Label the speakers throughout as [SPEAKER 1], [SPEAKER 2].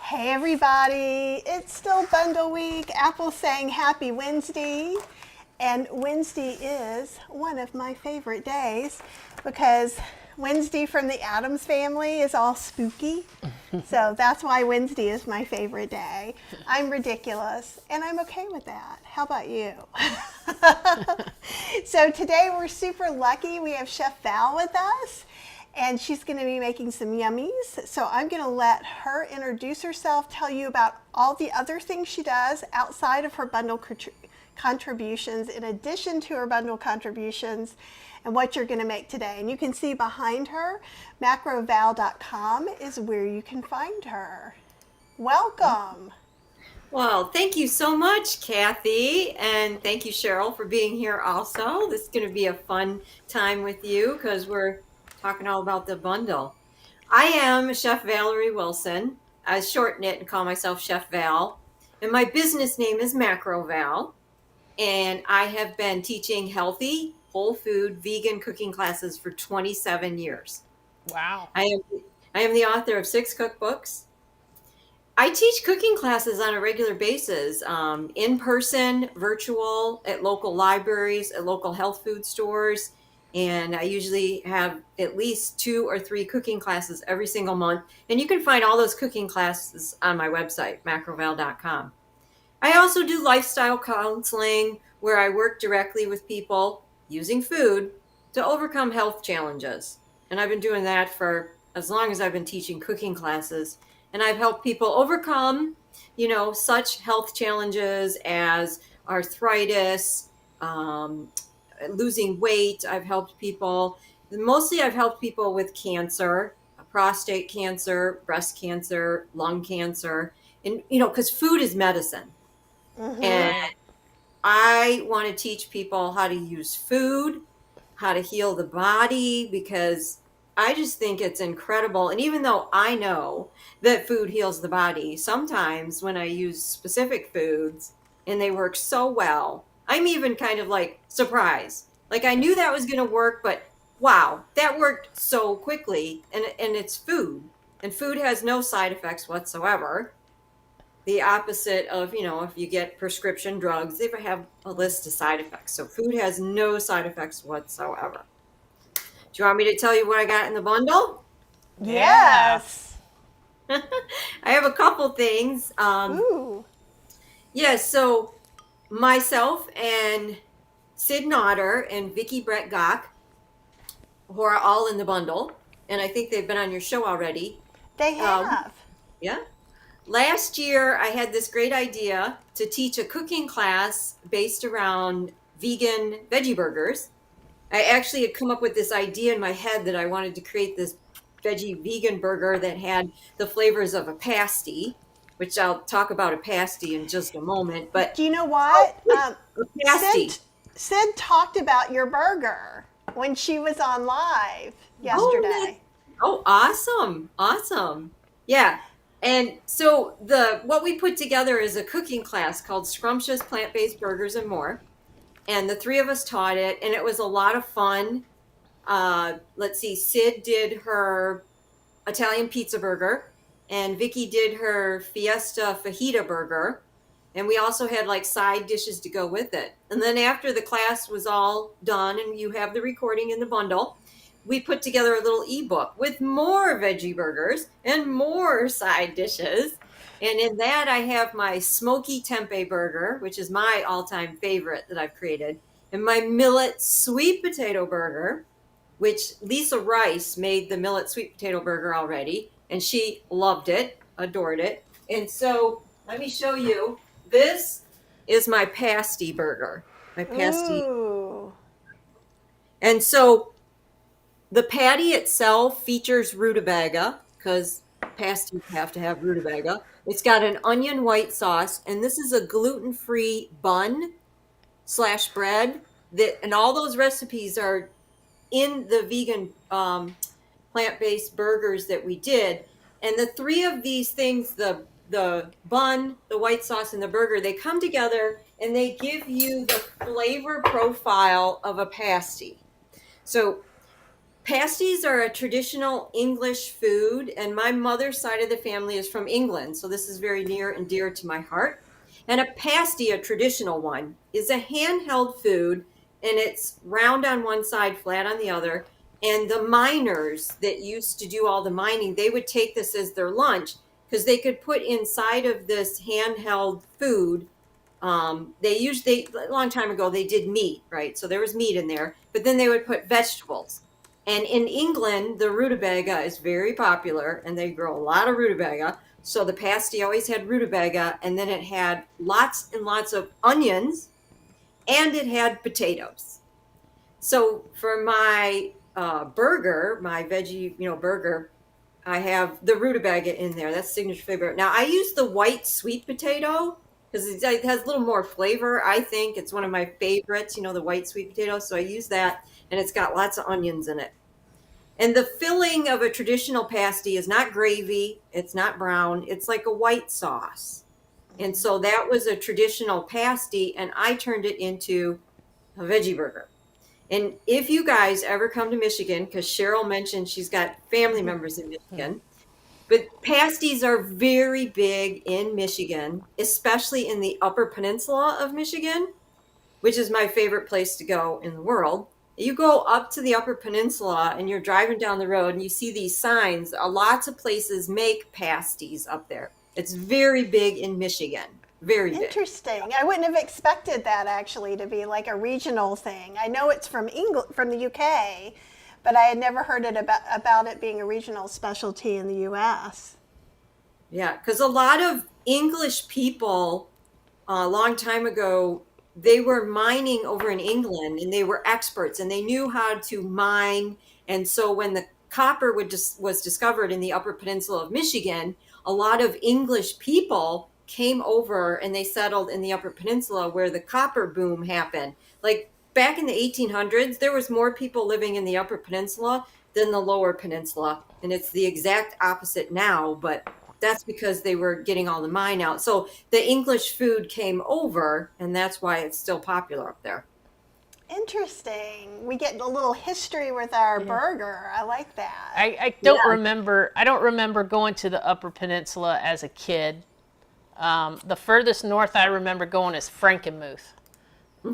[SPEAKER 1] Hey everybody, it's still bundle week. Apple's saying happy Wednesday. And Wednesday is one of my favorite days because Wednesday from the Addams family is all spooky. So that's why Wednesday is my favorite day. I'm ridiculous and I'm okay with that. How about you? So today we're super lucky. We have Chef Val with us. And she's going to be making some yummies. So I'm going to let her introduce herself, tell you about all the other things she does outside of her bundle contributions, in addition to her bundle contributions, and what you're going to make today. And you can see behind her, macroval.com is where you can find her. Welcome.
[SPEAKER 2] Well, thank you so much, Kathy, and thank you, Cheryl, for being here also. This is going to be a fun time with you because we're talking all about the bundle. I am Chef Valerie Wilson. I shorten it and call myself Chef Val, and my business name is Macro Val, and I have been teaching healthy, whole food, vegan cooking classes for 27 years.
[SPEAKER 3] Wow.
[SPEAKER 2] I am the author of 6 cookbooks. I teach cooking classes on a regular basis, in person, virtual, at local libraries, at local health food stores. And I usually have at least 2 or 3 cooking classes every single month. And you can find all those cooking classes on my website, macroval.com. I also do lifestyle counseling where I work directly with people using food to overcome health challenges. And I've been doing that for as long as I've been teaching cooking classes. And I've helped people overcome, such health challenges as arthritis, losing weight. Mostly I've helped people with cancer, prostate cancer, breast cancer, lung cancer. And, because food is medicine. And
[SPEAKER 3] Right.
[SPEAKER 2] I want to teach people how to use food, how to heal the body, because I just think it's incredible. And even though I know that food heals the body, sometimes when I use specific foods and they work so well, I'm even kind of like surprised. Like I knew that was going to work, but wow, that worked so quickly. And it's food, and food has no side effects whatsoever. The opposite of, if you get prescription drugs, they have a list of side effects. So food has no side effects whatsoever. Do you want me to tell you what I got in the bundle?
[SPEAKER 3] Yeah.
[SPEAKER 1] Yes.
[SPEAKER 2] I have a couple things.
[SPEAKER 1] Ooh.
[SPEAKER 2] So myself and Sid Nodder and Vicky Brett Gach, who are all in the bundle, and I think they've been on your show already.
[SPEAKER 1] They
[SPEAKER 2] Um,
[SPEAKER 1] have.
[SPEAKER 2] yeah. Last year, I had this great idea to teach a cooking class based around vegan veggie burgers. I actually had come up with this idea in my head that I wanted to create this veggie vegan burger that had the flavors of a pasty, which I'll talk about a pasty in just a moment. But
[SPEAKER 1] Do you know
[SPEAKER 2] oh,
[SPEAKER 1] what?
[SPEAKER 2] a pasty.
[SPEAKER 1] Sid talked about your burger when she was on live
[SPEAKER 2] Oh,
[SPEAKER 1] yesterday.
[SPEAKER 2] oh, awesome. Awesome. Yeah. And so what we put together is a cooking class called Scrumptious Plant-Based Burgers and More. And the 3 of us taught it, and it was a lot of fun. Let's see, Sid did her Italian pizza burger, and Vicky did her Fiesta Fajita burger. And we also had like side dishes to go with it. And then after the class was all done, and you have the recording in the bundle, we put together a little ebook with more veggie burgers and more side dishes. And in that, I have my smoky tempeh burger, which is my all-time favorite that I've created, and my millet sweet potato burger, which Lisa Rice made the millet sweet potato burger already, and she loved it, adored it. And so let me show you. This is my pasty burger, my pasty.
[SPEAKER 1] Ooh.
[SPEAKER 2] And so the patty itself features rutabaga because pasties have to have rutabaga. It's got an onion white sauce, and this is a gluten-free bun slash bread and all those recipes are in the vegan plant-based burgers that we did. And the 3 of these things, the bun, the white sauce, and the burger, they come together and they give you the flavor profile of a pasty. So pasties are a traditional English food, and my mother's side of the family is from England, so this is very near and dear to my heart. And a pasty, a traditional one, is a handheld food, and it's round on one side, flat on the other. And the miners that used to do all the mining, they would take this as their lunch because they could put inside of this handheld food. A long time ago, they did meat, right? So there was meat in there, but then they would put vegetables. And in England, the rutabaga is very popular, and they grow a lot of rutabaga. So the pasty always had rutabaga, and then it had lots and lots of onions, and it had potatoes. So for my burger, my veggie, burger, I have the rutabaga in there. That's signature flavor. Now I use the white sweet potato because it has a little more flavor. I think it's one of my favorites. The white sweet potato. So I use that, and it's got lots of onions in it. And the filling of a traditional pasty is not gravy. It's not brown. It's like a white sauce. And so that was a traditional pasty, and I turned it into a veggie burger. And if you guys ever come to Michigan, because Cheryl mentioned she's got family members in Michigan, but pasties are very big in Michigan, especially in the Upper Peninsula of Michigan, which is my favorite place to go in the world. You go up to the Upper Peninsula and you're driving down the road and you see these signs. Lots of places make pasties up there. It's very big in Michigan. Very big.
[SPEAKER 1] Interesting. I wouldn't have expected that actually to be like a regional thing. I know it's from England, from the UK, but I had never heard it about it being a regional specialty in the US.
[SPEAKER 2] Yeah, because a lot of English people a long time ago, they were mining over in England, and they were experts, and they knew how to mine. And so when the copper was discovered in the Upper Peninsula of Michigan, a lot of English people came over and they settled in the Upper Peninsula where the copper boom happened. Like back in the 1800s, there was more people living in the Upper Peninsula than the Lower Peninsula. And it's the exact opposite now, but that's because they were getting all the mine out. So the English food came over, and that's why it's still popular up there.
[SPEAKER 1] Interesting. We get a little history with our burger. I like that.
[SPEAKER 3] I don't remember going to the Upper Peninsula as a kid. The furthest north I remember going is Frankenmuth.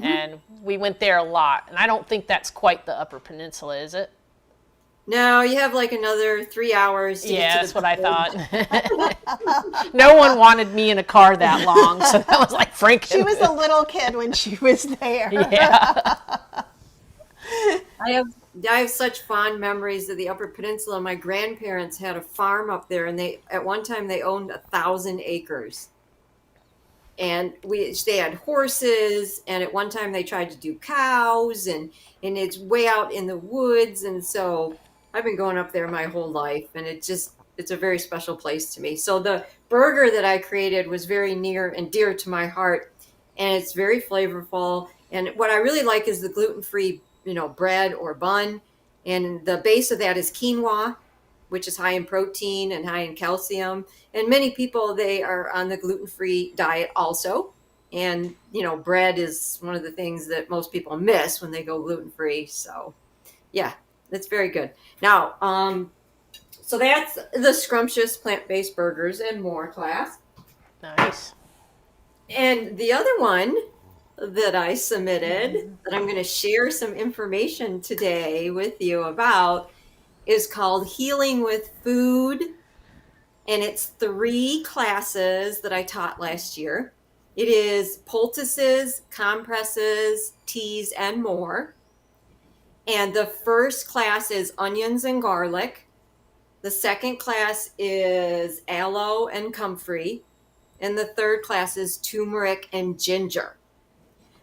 [SPEAKER 3] And we went there a lot. And I don't think that's quite the Upper Peninsula, is it?
[SPEAKER 2] No, you have like another 3 hours.
[SPEAKER 3] Yeah, that's what I thought. No one wanted me in a car that long, so that was like Frankenmuth.
[SPEAKER 1] She was a little kid when she was there.
[SPEAKER 3] Yeah.
[SPEAKER 2] I have such fond memories of the Upper Peninsula. My grandparents had a farm up there, and at one time they owned 1,000 acres. And they had horses, and at one time they tried to do cows, and it's way out in the woods. And so I've been going up there my whole life, and it's a very special place to me. So the burger that I created was very near and dear to my heart, and it's very flavorful. And what I really like is the gluten-free, bread or bun. And the base of that is quinoa, which is high in protein and high in calcium. And many people, they are on the gluten-free diet also. And, bread is one of the things that most people miss when they go gluten-free. So, yeah, that's very good. Now, so that's the Scrumptious Plant-Based Burgers and More class.
[SPEAKER 3] Nice.
[SPEAKER 2] And the other one that I submitted that I'm going to share some information today with you about is called Healing with Food. And it's 3 classes that I taught last year. It is poultices, compresses, teas, and more. And the first class is onions and garlic. The second class is aloe and comfrey. And the third class is turmeric and ginger.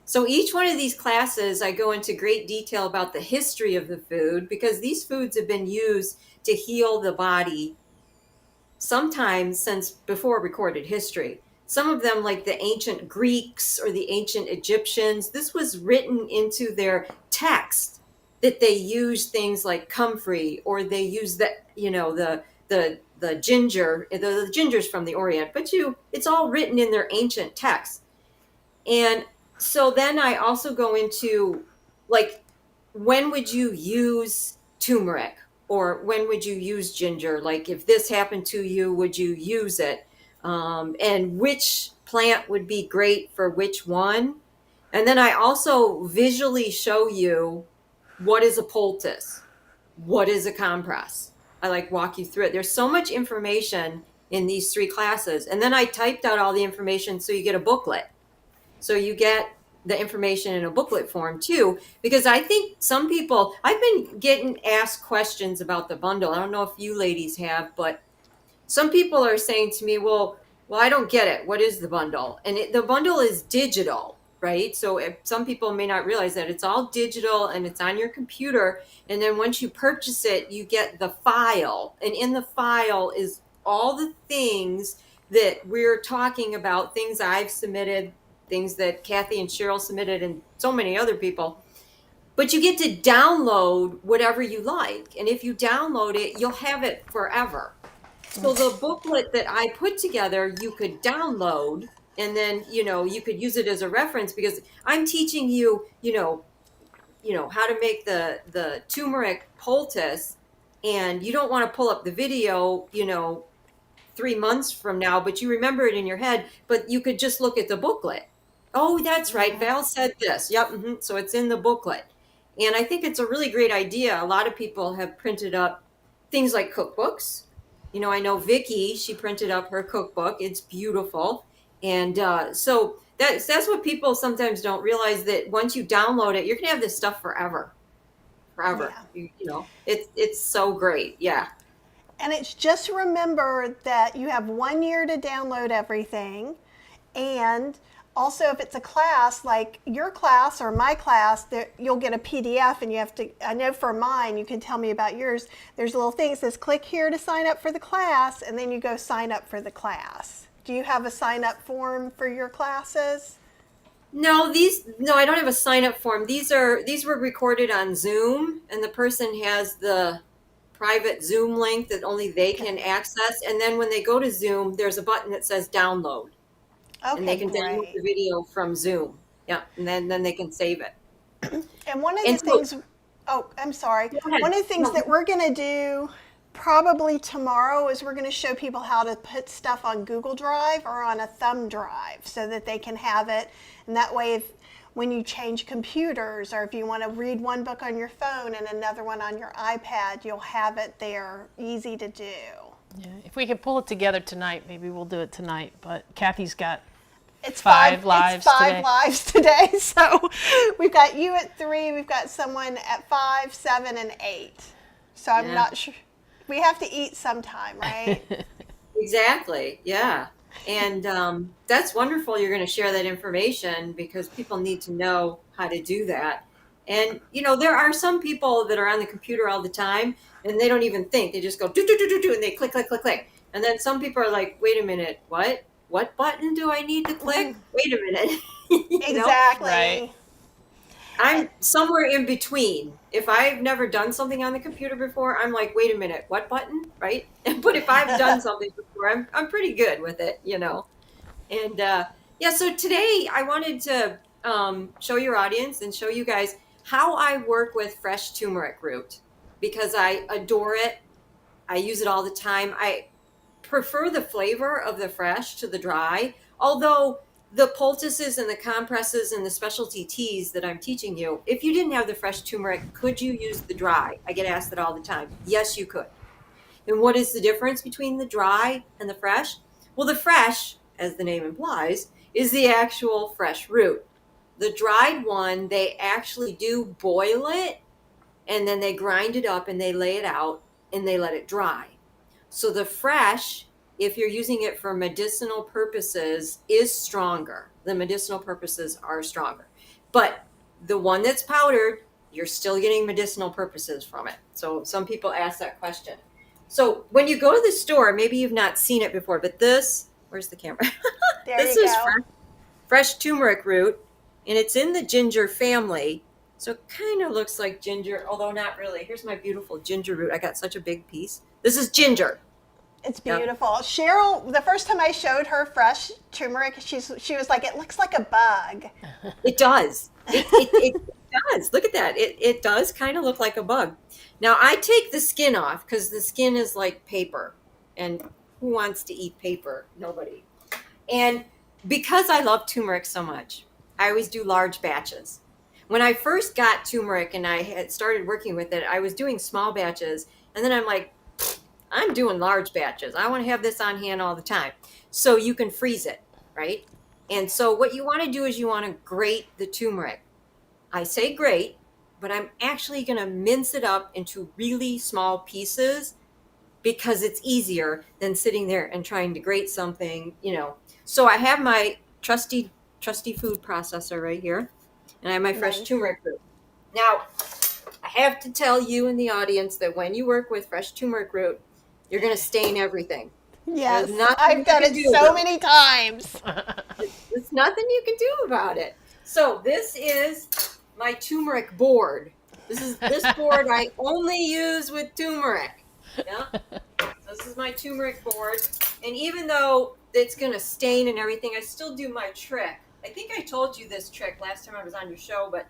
[SPEAKER 2] So each one of these classes, I go into great detail about the history of the food, because these foods have been used to heal the body sometimes since before recorded history. Some of them, like the ancient Greeks or the ancient Egyptians, this was written into their text that they used things like comfrey, or they used the ginger. The ginger's from the Orient, but it's all written in their ancient texts. And so then I also go into, like, when would you use turmeric? Or when would you use ginger? Like if this happened to you, would you use it? And which plant would be great for which one? And then I also visually show you what is a poultice, what is a compress. I like walk you through it. There's so much information in these 3 classes. And then I typed out all the information so you get a booklet. So you get the information in a booklet form too, because I think some people, I've been getting asked questions about the bundle. I don't know if you ladies have, but some people are saying to me, well, I don't get it. What is the bundle? And the bundle is digital, right? So some people may not realize that it's all digital and it's on your computer. And then once you purchase it, you get the file. And in the file is all the things that we're talking about, things I've submitted, things that Kathy and Cheryl submitted, and so many other people. But you get to download whatever you like. And if you download it, you'll have it forever. So the booklet that I put together, you could download, and then, you could use it as a reference, because I'm teaching you, how to make the turmeric poultice, and you don't want to pull up the video, 3 months from now, but you remember it in your head, but you could just look at the booklet. Oh, that's right. Val said this. Yep. So it's in the booklet. And I think it's a really great idea. A lot of people have printed up things like cookbooks. I know Vicki, she printed up her cookbook. It's beautiful. And so that's what people sometimes don't realize, that once you download it, you're going to have this stuff forever. Yeah. It's so great. Yeah.
[SPEAKER 1] And it's just remember that you have 1 year to download everything. And also, if it's a class like your class or my class, you'll get a PDF, and you have to, I know for mine, you can tell me about yours, there's a little thing that says click here to sign up for the class, and then you go sign up for the class. Do you have a sign up form for your classes?
[SPEAKER 2] No, I don't have a sign up form. These were recorded on Zoom, and the person has the private Zoom link that only they can access. And then when they go to Zoom, there's a button that says download.
[SPEAKER 1] Okay,
[SPEAKER 2] and they can
[SPEAKER 1] great.
[SPEAKER 2] download the video from Zoom. Yeah, and then they can save it.
[SPEAKER 1] And one of the things, I'm sorry.
[SPEAKER 2] Go ahead.
[SPEAKER 1] One of the things that we're going to do probably tomorrow is we're going to show people how to put stuff on Google Drive or on a thumb drive so that they can have it. And that way, when you change computers, or if you want to read one book on your phone and another one on your iPad, you'll have it there, easy to do.
[SPEAKER 3] Yeah, if we can pull it together tonight, maybe we'll do it tonight. But Kathy's got
[SPEAKER 1] It's
[SPEAKER 3] five lives
[SPEAKER 1] today. So we've got you at 3, we've got someone at 5, 7, and 8. So I'm not sure. We have to eat sometime, right?
[SPEAKER 2] Exactly. Yeah. And that's wonderful. You're going to share that information, because people need to know how to do that. And, there are some people that are on the computer all the time, and they don't even think. They just go do, do, do, do, do, and they click, click, click, click. And then some people are like, wait a minute, what? What button do I need to click? Wait a minute.
[SPEAKER 1] Exactly.
[SPEAKER 3] Right.
[SPEAKER 2] I'm somewhere in between. If I've never done something on the computer before, I'm like, wait a minute, what button? Right? But if I've done something before, I'm pretty good with it, And so today I wanted to show your audience and show you guys how I work with fresh turmeric root, because I adore it. I use it all the time. I prefer the flavor of the fresh to the dry, although the poultices and the compresses and the specialty teas that I'm teaching you, if you didn't have the fresh turmeric, could you use the dry? I get asked that all the time. Yes, you could. And what is the difference between the dry and the fresh? Well, the fresh, as the name implies, is the actual fresh root. The dried one, they actually do boil it, and then they grind it up and they lay it out and they let it dry. So the fresh, if you're using it for medicinal purposes, is stronger. The medicinal purposes are stronger. But the one that's powdered, you're still getting medicinal purposes from it. So some people ask that question. So when you go to the store, maybe you've not seen it before, but where's the camera? This is fresh turmeric root, and it's in the ginger family. So it kind of looks like ginger, although not really. Here's my beautiful ginger root. I got such a big piece. This is ginger.
[SPEAKER 1] It's beautiful. Yep. Cheryl, the first time I showed her fresh turmeric, she was like, it looks like a bug.
[SPEAKER 2] It does. does. Look at that. It does kind of look like a bug. Now I take the skin off because the skin is like paper. And who wants to eat paper? Nobody. And because I love turmeric so much, I always do large batches. When I first got turmeric and I had started working with it, I was doing small batches. And then I'm like, I'm doing large batches. I want to have this on hand all the time. So you can freeze it, right? And so what you want to do is you want to grate the turmeric. I say grate, but I'm actually going to mince it up into really small pieces because it's easier than sitting there and trying to grate something, you know. So I have my trusty food processor right here, and I have my fresh
[SPEAKER 1] Nice.
[SPEAKER 2] turmeric root. Now, I have to tell you in the audience that when you work with fresh turmeric root, you're going to stain everything.
[SPEAKER 1] Yes,
[SPEAKER 2] There's nothing
[SPEAKER 1] I've
[SPEAKER 2] you
[SPEAKER 1] done
[SPEAKER 2] can
[SPEAKER 1] it
[SPEAKER 2] do
[SPEAKER 1] so
[SPEAKER 2] about it.
[SPEAKER 1] many times.
[SPEAKER 2] There's nothing you can do about it. So this is my turmeric board. This board I only use with turmeric. Yeah. So this is my turmeric board. And even though it's going to stain and everything, I still do my trick. I think I told you this trick last time I was on your show, but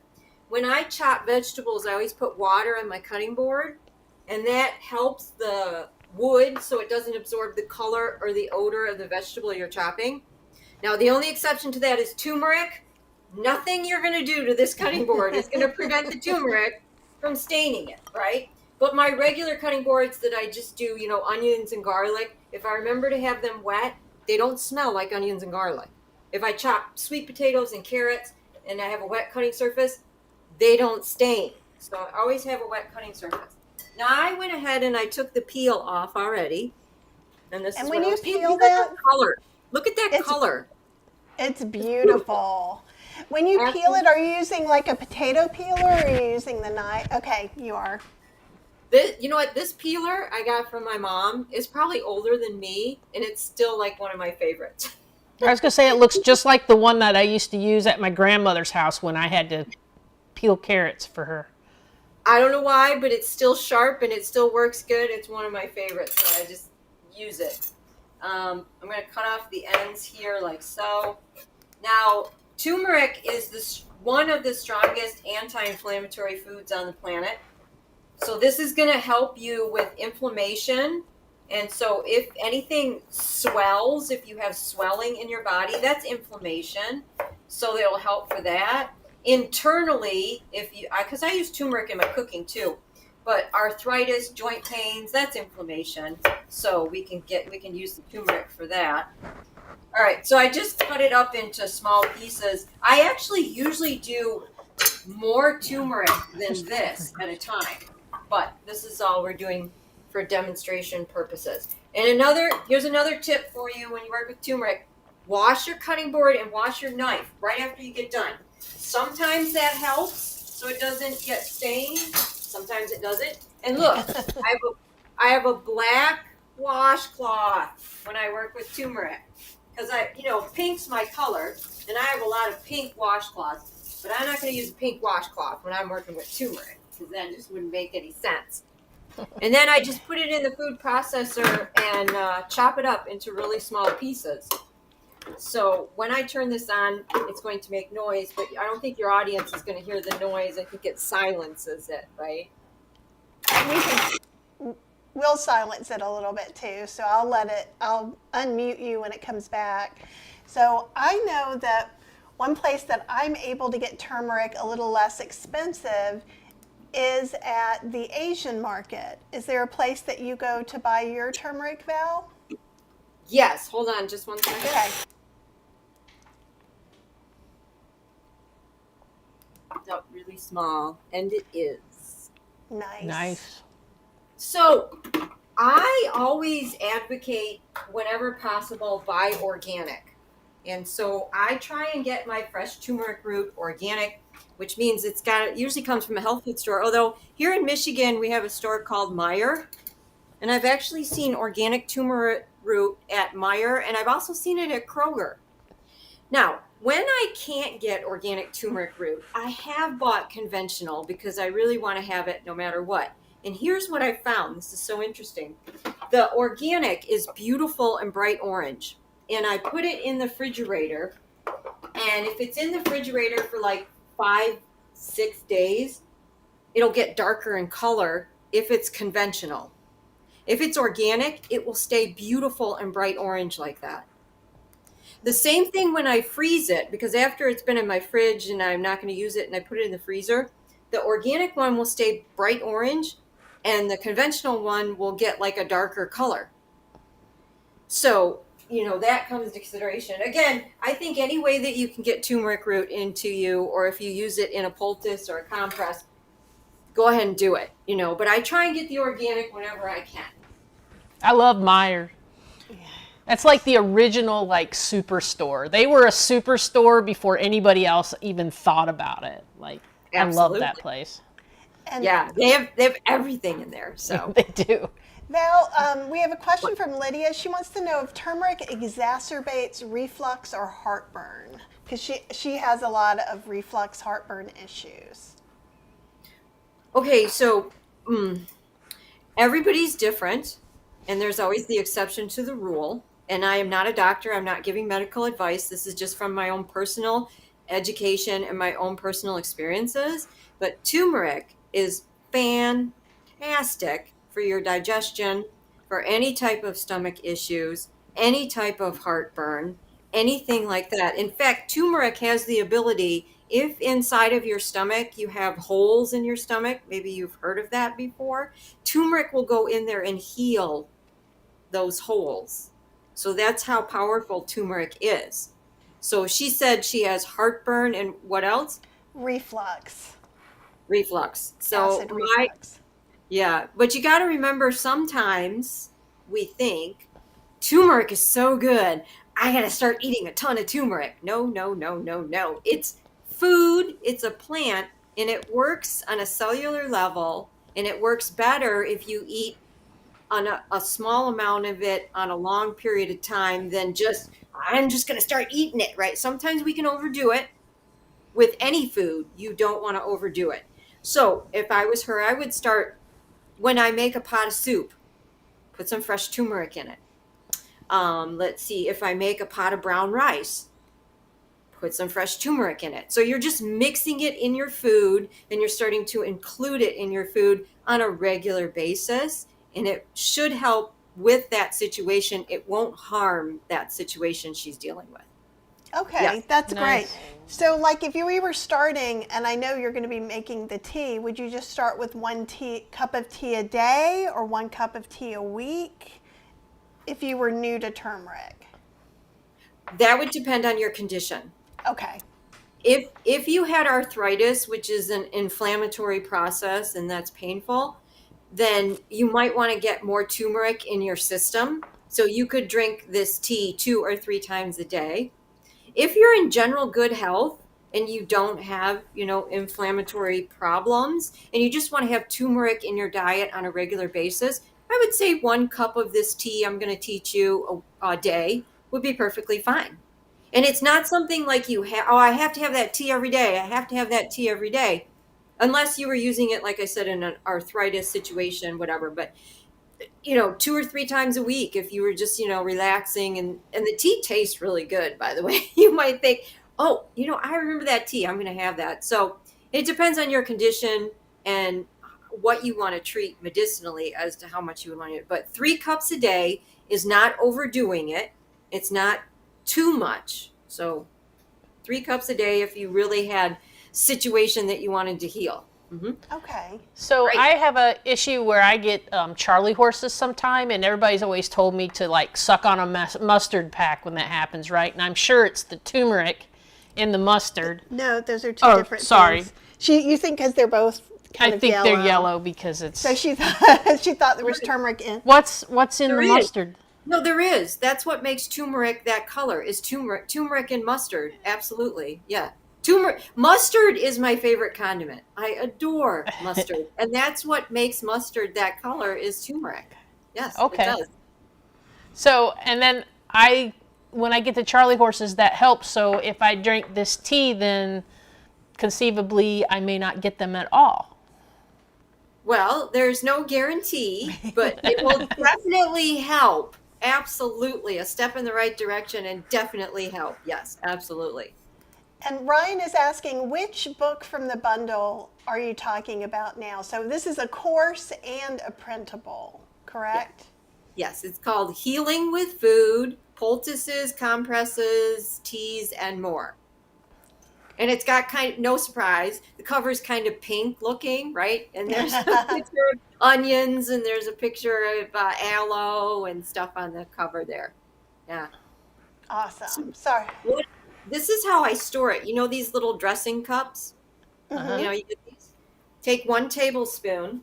[SPEAKER 2] when I chop vegetables, I always put water on my cutting board, and that helps the wood so it doesn't absorb the color or the odor of the vegetable you're chopping. Now, the only exception to that is turmeric. Nothing you're going to do to this cutting board is going to prevent the turmeric from staining it, right? But my regular cutting boards that I just do, you know, onions and garlic, if I remember to have them wet, they don't smell like onions and garlic. If I chop sweet potatoes and carrots and I have a wet cutting surface, they don't stain. So I always have a wet cutting surface. Now I went ahead and I took the peel off already. And this
[SPEAKER 1] And
[SPEAKER 2] is
[SPEAKER 1] when
[SPEAKER 2] what I
[SPEAKER 1] you
[SPEAKER 2] was seeing.
[SPEAKER 1] peel
[SPEAKER 2] Look at
[SPEAKER 1] that,
[SPEAKER 2] the color. Look at that
[SPEAKER 1] it's
[SPEAKER 2] color.
[SPEAKER 1] it's beautiful. When you peel it, are you using like a potato peeler or are you using the knife? Okay, you are.
[SPEAKER 2] This, you know what? This peeler I got from my mom is probably older than me, and it's still like one of my favorites.
[SPEAKER 3] I was going to say it looks just like the one that I used to use at my grandmother's house when I had to peel carrots for her.
[SPEAKER 2] I don't know why, but it's still sharp and it still works good. It's one of my favorites, so I just use it. I'm going to cut off the ends here like so. Now, turmeric is one of the strongest anti-inflammatory foods on the planet. So this is going to help you with inflammation. And so if anything swells, if you have swelling in your body, that's inflammation. So it'll help for that. Internally, because I use turmeric in my cooking too, but arthritis, joint pains, that's inflammation. So we can use the turmeric for that. All right, so I just cut it up into small pieces. I actually usually do more turmeric than this at a time, but this is all we're doing for demonstration purposes. And here's another tip for you when you work with turmeric. Wash your cutting board and wash your knife right after you get done. Sometimes that helps so it doesn't get stained. Sometimes it doesn't. And look, I have a black washcloth when I work with turmeric. Because pink's my color, and I have a lot of pink washcloths. But I'm not going to use a pink washcloth when I'm working with turmeric, because that just wouldn't make any sense. And then I just put it in the food processor and chop it up into really small pieces. So when I turn this on, it's going to make noise, but I don't think your audience is going to hear the noise. I think it silences it, right?
[SPEAKER 1] We'll silence it a little bit too, so I'll unmute you when it comes back. So I know that one place that I'm able to get turmeric a little less expensive is at the Asian market. Is there a place that you go to buy your turmeric, Val?
[SPEAKER 2] Yes. Hold on just one second.
[SPEAKER 1] Okay.
[SPEAKER 2] Up really small, and it is.
[SPEAKER 1] Nice.
[SPEAKER 3] Nice.
[SPEAKER 2] So I always advocate, whenever possible, buy organic. And so I try and get my fresh turmeric root organic, which means it usually comes from a health food store. Although here in Michigan, we have a store called Meijer. And I've actually seen organic turmeric root at Meijer, and I've also seen it at Kroger. Now, when I can't get organic turmeric root, I have bought conventional because I really want to have it no matter what. And here's what I found. This is so interesting. The organic is beautiful and bright orange. And I put it in the refrigerator. And if it's in the refrigerator for like 5, 6 days, it'll get darker in color if it's conventional. If it's organic, it will stay beautiful and bright orange like that. The same thing when I freeze it, because after it's been in my fridge and I'm not going to use it and I put it in the freezer, the organic one will stay bright orange and the conventional one will get like a darker color. So, that comes into consideration. Again, I think any way that you can get turmeric root into you, or if you use it in a poultice or a compress, go ahead and do it, but I try and get the organic whenever I can.
[SPEAKER 3] I love Meyer. That's like the original superstore. They were a superstore before anybody else even thought about it. I love that place.
[SPEAKER 1] And
[SPEAKER 2] yeah, they have everything in there. So
[SPEAKER 3] they do.
[SPEAKER 1] Val, we have a question from Lydia. She wants to know if turmeric exacerbates reflux or heartburn, because she has a lot of reflux heartburn issues.
[SPEAKER 2] Okay, so everybody's different, and there's always the exception to the rule. And I am not a doctor. I'm not giving medical advice. This is just from my own personal education and my own personal experiences. But turmeric is fantastic for your digestion, for any type of stomach issues, any type of heartburn, anything like that. In fact, turmeric has the ability, if inside of your stomach you have holes in your stomach, maybe you've heard of that before, turmeric will go in there and heal those holes. So that's how powerful turmeric is. So she said she has heartburn and what else?
[SPEAKER 1] Reflux.
[SPEAKER 2] So
[SPEAKER 1] Acid reflux.
[SPEAKER 2] Yeah, but you got to remember, sometimes we think turmeric is so good, I got to start eating a ton of turmeric. No. It's food, it's a plant, and it works on a cellular level, and it works better if you eat on a small amount of it on a long period of time than I'm just going to start eating it, right? Sometimes we can overdo it. With any food, you don't want to overdo it. So if I was her, I would start, when I make a pot of soup, put some fresh turmeric in it. Let's see, if I make a pot of brown rice, put some fresh turmeric in it. So you're just mixing it in your food, and you're starting to include it in your food on a regular basis. And it should help with that situation. It won't harm that situation she's dealing with.
[SPEAKER 1] Okay,
[SPEAKER 2] Yes.
[SPEAKER 1] that's
[SPEAKER 3] Nice.
[SPEAKER 1] great. So if we were starting, and I know you're going to be making the tea, would you just start with one cup of tea a day or 1 cup of tea a week if you were new to turmeric?
[SPEAKER 2] That would depend on your condition.
[SPEAKER 1] Okay.
[SPEAKER 2] If you had arthritis, which is an inflammatory process and that's painful, then you might want to get more turmeric in your system. So you could drink this tea 2 or 3 times a day. If you're in general good health and you don't have, inflammatory problems, and you just want to have turmeric in your diet on a regular basis, I would say 1 cup of this tea I'm going to teach you a day would be perfectly fine. And it's not something like I have to have that tea every day. I have to have that tea every day. Unless you were using it, like I said, in an arthritis situation, whatever. But, 2 or 3 times a week, if you were just, relaxing, and the tea tastes really good, by the way. You might think, oh, I remember that tea. I'm going to have that. So it depends on your condition and what you want to treat medicinally as to how much you would want to. But 3 cups a day is not overdoing it. It's not too much. So 3 cups a day if you really had situation that you wanted to heal. Mm-hmm.
[SPEAKER 1] Okay.
[SPEAKER 3] So
[SPEAKER 2] Right.
[SPEAKER 3] I have a issue where I get Charlie horses sometime, and everybody's always told me to suck on a mustard pack when that happens, right? And I'm sure it's the turmeric in the mustard.
[SPEAKER 1] No, those are 2
[SPEAKER 3] Oh,
[SPEAKER 1] different
[SPEAKER 3] sorry.
[SPEAKER 1] things. You think because they're both kind
[SPEAKER 3] I
[SPEAKER 1] of
[SPEAKER 3] think
[SPEAKER 1] yellow.
[SPEAKER 3] they're yellow because it's.
[SPEAKER 1] So she thought there was turmeric in.
[SPEAKER 3] What's in
[SPEAKER 2] There
[SPEAKER 3] the
[SPEAKER 2] is.
[SPEAKER 3] mustard?
[SPEAKER 2] No, there is. That's what makes turmeric that color, is turmeric and mustard. Absolutely. Yeah. Mustard is my favorite condiment. I adore mustard. And that's what makes mustard that color, is turmeric. Yes,
[SPEAKER 3] Okay.
[SPEAKER 2] it does.
[SPEAKER 3] So, and then when I get the Charlie horses, that helps. So if I drink this tea, then conceivably I may not get them at all.
[SPEAKER 2] Well, there's no guarantee, but it will definitely help. Absolutely. A step in the right direction and definitely help. Yes, absolutely.
[SPEAKER 1] And Ryan is asking, which book from the bundle are you talking about now? So this is a course and a printable, correct?
[SPEAKER 2] Yes, it's called Healing with Food, Poultices, Compresses, Teas, and More. And it's got no surprise, the cover is kind of pink looking, right? And there's a picture of onions and there's a picture of aloe and stuff on the cover there. Yeah.
[SPEAKER 1] Awesome. Sorry.
[SPEAKER 2] This is how I store it. You know these little dressing cups?
[SPEAKER 3] Uh-huh.
[SPEAKER 2] You know, you get these. Take 1 tablespoon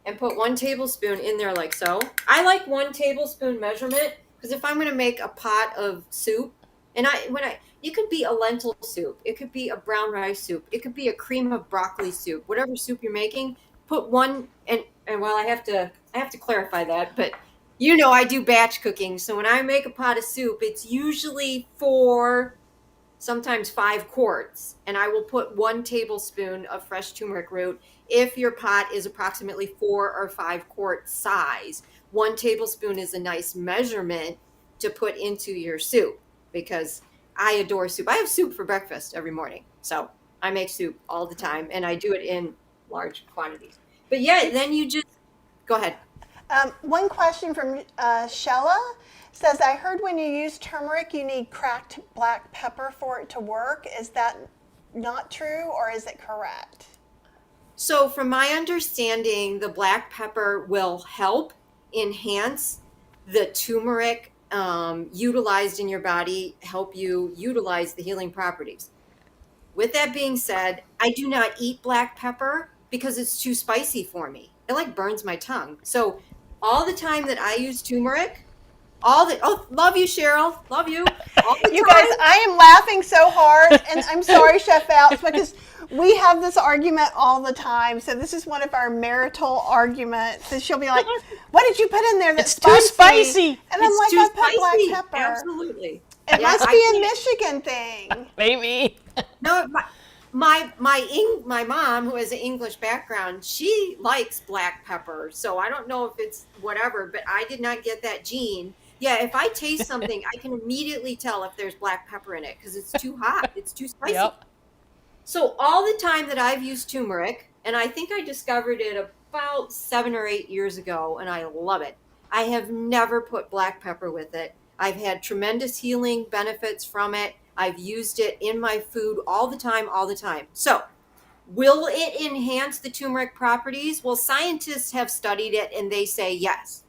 [SPEAKER 2] and put 1 tablespoon in there like so. I like 1 tablespoon measurement because if I'm going to make a pot of soup, and you could be a lentil soup, it could be a brown rice soup, it could be a cream of broccoli soup, whatever soup you're making, put 1 and well, I have to clarify that, but you know I do batch cooking, so when I make a pot of soup, it's usually 4, sometimes 5 quarts, and I will put 1 tablespoon of fresh turmeric root. If your pot is approximately 4 or 5 quart size, 1 tablespoon is a nice measurement to put into your soup because I adore soup. I have soup for breakfast every morning, so I make soup all the time, and I do it in large quantities. But yeah, then you just go ahead.
[SPEAKER 1] One question from Shella says, I heard when you use turmeric, you need cracked black pepper for it to work. Is that not true, or is it correct?
[SPEAKER 2] So from my understanding, the black pepper will help enhance the turmeric utilized in your body, help you utilize the healing properties. With that being said, I do not eat black pepper because it's too spicy for me. It like burns my tongue. So all the time that I use turmeric, love you, Cheryl, love you. All the
[SPEAKER 1] You
[SPEAKER 2] time.
[SPEAKER 1] guys, I am laughing so hard, and I'm sorry, Chef Val, because we have this argument all the time. So this is one of our marital arguments. And she'll be like, "What did you put in there that's
[SPEAKER 3] It's too spicy."
[SPEAKER 1] And I'm
[SPEAKER 2] It's
[SPEAKER 1] like,
[SPEAKER 2] too
[SPEAKER 1] "I put
[SPEAKER 2] spicy.
[SPEAKER 1] black pepper."
[SPEAKER 2] Absolutely.
[SPEAKER 1] It
[SPEAKER 2] Yeah,
[SPEAKER 1] must
[SPEAKER 2] I
[SPEAKER 1] be a
[SPEAKER 2] can't-
[SPEAKER 1] Michigan thing.
[SPEAKER 3] Maybe.
[SPEAKER 2] No, my mom, who has an English background, she likes black pepper. So I don't know if it's whatever, but I did not get that gene. Yeah, if I taste something, I can immediately tell if there's black pepper in it because it's too hot. It's too spicy.
[SPEAKER 3] Yep.
[SPEAKER 2] So all the time that I've used turmeric, and I think I discovered it about 7 or 8 years ago, and I love it. I have never put black pepper with it. I've had tremendous healing benefits from it. I've used it in my food all the time, all the time. So will it enhance the turmeric properties? Well, scientists have studied it and they say yes.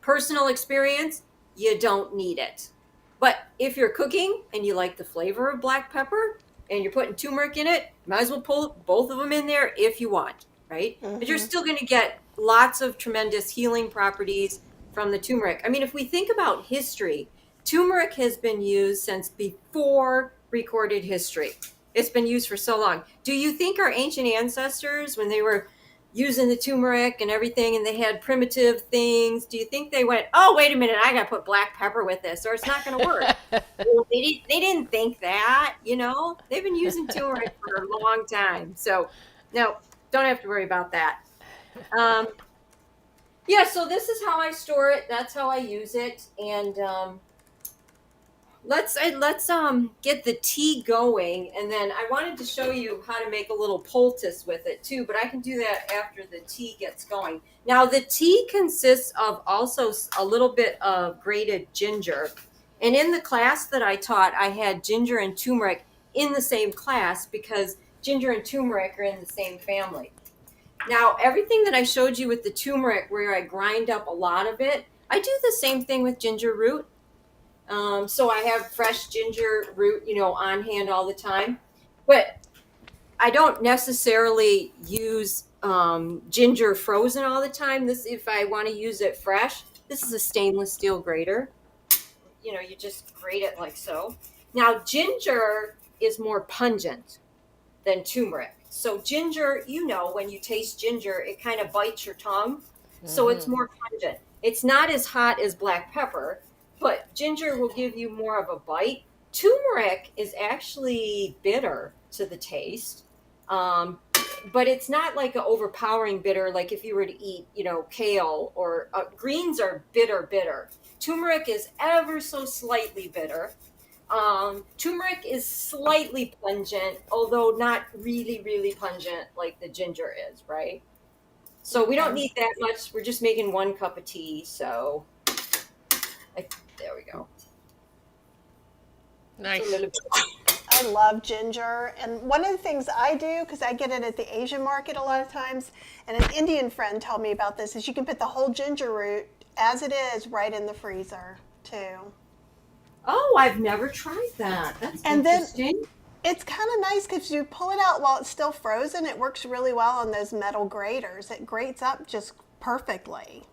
[SPEAKER 2] Personal experience, you don't need it. But if you're cooking and you like the flavor of black pepper and you're putting turmeric in it, might as well pull both of them in there if you want, right? But you're still going to get lots of tremendous healing properties from the turmeric. I mean, if we think about history, turmeric has been used since before recorded history. It's been used for so long. Do you think our ancient ancestors, when they were using the turmeric and everything and they had primitive things, do you think they went, oh, wait a minute, I got to put black pepper with this or it's not going to work? Well, they didn't think that, you know. They've been using turmeric for a long time. So, no, don't have to worry about that. Yeah, so this is how I store it. That's how I use it. And let's get the tea going, and then I wanted to show you how to make a little poultice with it too, but I can do that after the tea gets going. Now the tea consists of also a little bit of grated ginger, and in the class that I taught, I had ginger and turmeric in the same class because ginger and turmeric are in the same family. Now everything that I showed you with the turmeric where I grind up a lot of it, I do the same thing with ginger root. So I have fresh ginger root, on hand all the time. But I don't necessarily use ginger frozen all the time. If I want to use it fresh, this is a stainless steel grater. You just grate it like so. Now, ginger is more pungent than turmeric. So ginger, when you taste ginger, it kind of bites your tongue. So it's more pungent. It's not as hot as black pepper, but ginger will give you more of a bite. Turmeric is actually bitter to the taste, but it's not like an overpowering bitter like if you were to eat, kale or greens are bitter. Turmeric is ever so slightly bitter. Turmeric is slightly pungent, although not really, really pungent like the ginger is, right? So we don't
[SPEAKER 1] Okay.
[SPEAKER 2] need that much. We're just making 1 cup of tea. So there we go. It's a
[SPEAKER 3] Nice.
[SPEAKER 2] little bit.
[SPEAKER 1] I love ginger. And one of the things I do, because I get it at the Asian market a lot of times, and an Indian friend told me about this, is you can put the whole ginger root as it is right in the freezer too.
[SPEAKER 2] Oh, I've never tried that. That's
[SPEAKER 1] And then
[SPEAKER 2] interesting.
[SPEAKER 1] it's kind of nice because you pull it out while it's still frozen. It works really well on those metal graters. It grates up just perfectly.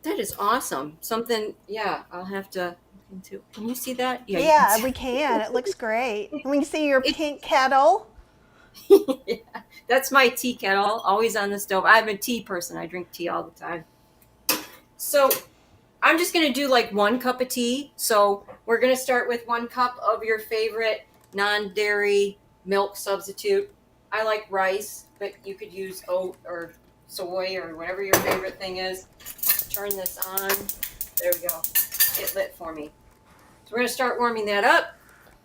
[SPEAKER 2] That is awesome. Something, yeah, I'll have to look into. Can you see that? Yeah, you
[SPEAKER 1] Yeah,
[SPEAKER 2] can see.
[SPEAKER 1] we can. It looks great. And we can see your
[SPEAKER 2] It-
[SPEAKER 1] pink kettle.
[SPEAKER 2] Yeah, that's my tea kettle, always on the stove. I'm a tea person. I drink tea all the time. So I'm just going to do like 1 cup of tea. So we're going to start with 1 cup of your favorite non-dairy milk substitute. I like rice, but you could use oat or soy or whatever your favorite thing is. Let's turn this on. There we go. It lit for me. So we're going to start warming that up.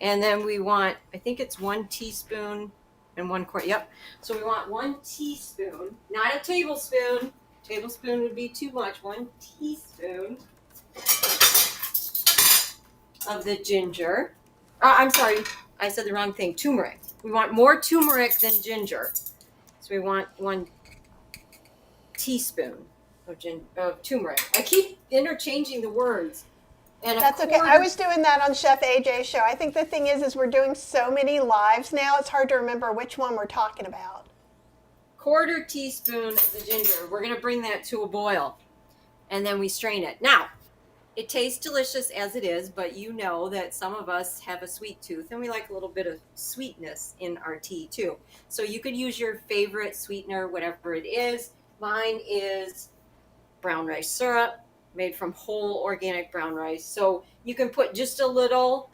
[SPEAKER 2] And then we want, I think it's 1 teaspoon and 1 quart. Yep. So we want 1 teaspoon, not a tablespoon. Tablespoon would be too much. 1 teaspoon of the ginger. I'm sorry, I said the wrong thing. Turmeric. We want more turmeric than ginger. So we want 1 teaspoon of turmeric. I keep interchanging the words. And
[SPEAKER 1] That's okay. I was doing that on Chef AJ's show. I think the thing is we're doing so many lives now, it's hard to remember which one we're talking about.
[SPEAKER 2] 1/4 teaspoon of the ginger. We're going to bring that to a boil. And then we strain it. Now, it tastes delicious as it is, but you know that some of us have a sweet tooth and we like a little bit of sweetness in our tea too. So you could use your favorite sweetener, whatever it is. Mine is brown rice syrup made from whole organic brown rice. So you can put just a little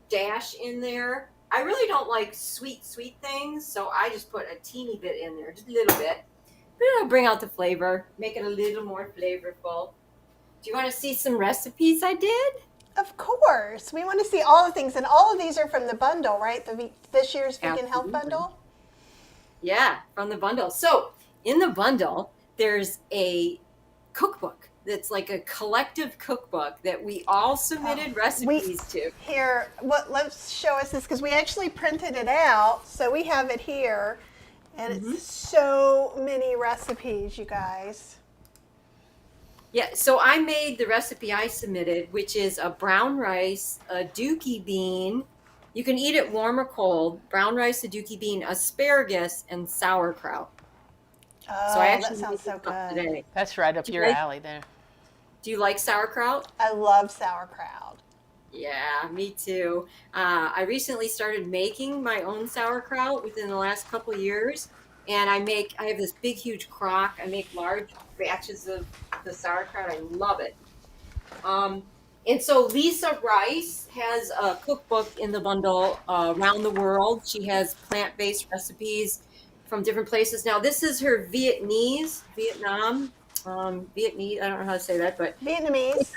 [SPEAKER 2] dash in there. I really don't like sweet things, so I just put a teeny bit in there, just a little bit. But it'll bring out the flavor, make it a little more flavorful. Do you want to see some recipes I did?
[SPEAKER 1] Of course. We want to see all the things. And all of these are from the bundle, right? This year's Vegan Health
[SPEAKER 2] Absolutely.
[SPEAKER 1] Bundle.
[SPEAKER 2] Yeah, from the bundle. So in the bundle, there's a cookbook that's like a collective cookbook that we all submitted recipes to.
[SPEAKER 1] Here, let's show us this because we actually printed it out. So we have it here. And it's so many recipes, you guys.
[SPEAKER 2] Yeah, so I made the recipe I submitted, which is a brown rice, a dookie bean. You can eat it warm or cold. Brown rice, a dookie bean, asparagus, and sauerkraut.
[SPEAKER 1] Oh,
[SPEAKER 2] So I actually
[SPEAKER 1] that sounds
[SPEAKER 2] made
[SPEAKER 1] so
[SPEAKER 2] this up
[SPEAKER 1] good.
[SPEAKER 2] today.
[SPEAKER 3] That's right up
[SPEAKER 2] Do
[SPEAKER 3] your
[SPEAKER 2] you like-
[SPEAKER 3] alley there.
[SPEAKER 2] Do you like sauerkraut?
[SPEAKER 1] I love sauerkraut.
[SPEAKER 2] Yeah, me too. I recently started making my own sauerkraut within the last couple of years, and I have this big, huge crock. I make large batches of the sauerkraut. I love it. And so Lisa Rice has a cookbook in the bundle around the world. She has plant-based recipes from different places. Now, this is her Vietnamese, I don't know how to say that, but
[SPEAKER 1] Vietnamese.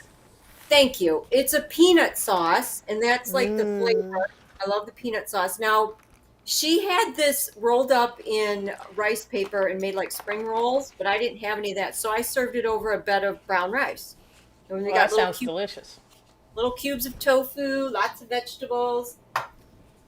[SPEAKER 2] thank you. It's a peanut sauce, and that's like the flavor. I love the peanut sauce. Now, she had this rolled up in rice paper and made like spring rolls, but I didn't have any of that. So I served it over a bed of brown rice. And we
[SPEAKER 3] Well,
[SPEAKER 2] got
[SPEAKER 3] that sounds delicious.
[SPEAKER 2] little cubes of tofu, lots of vegetables.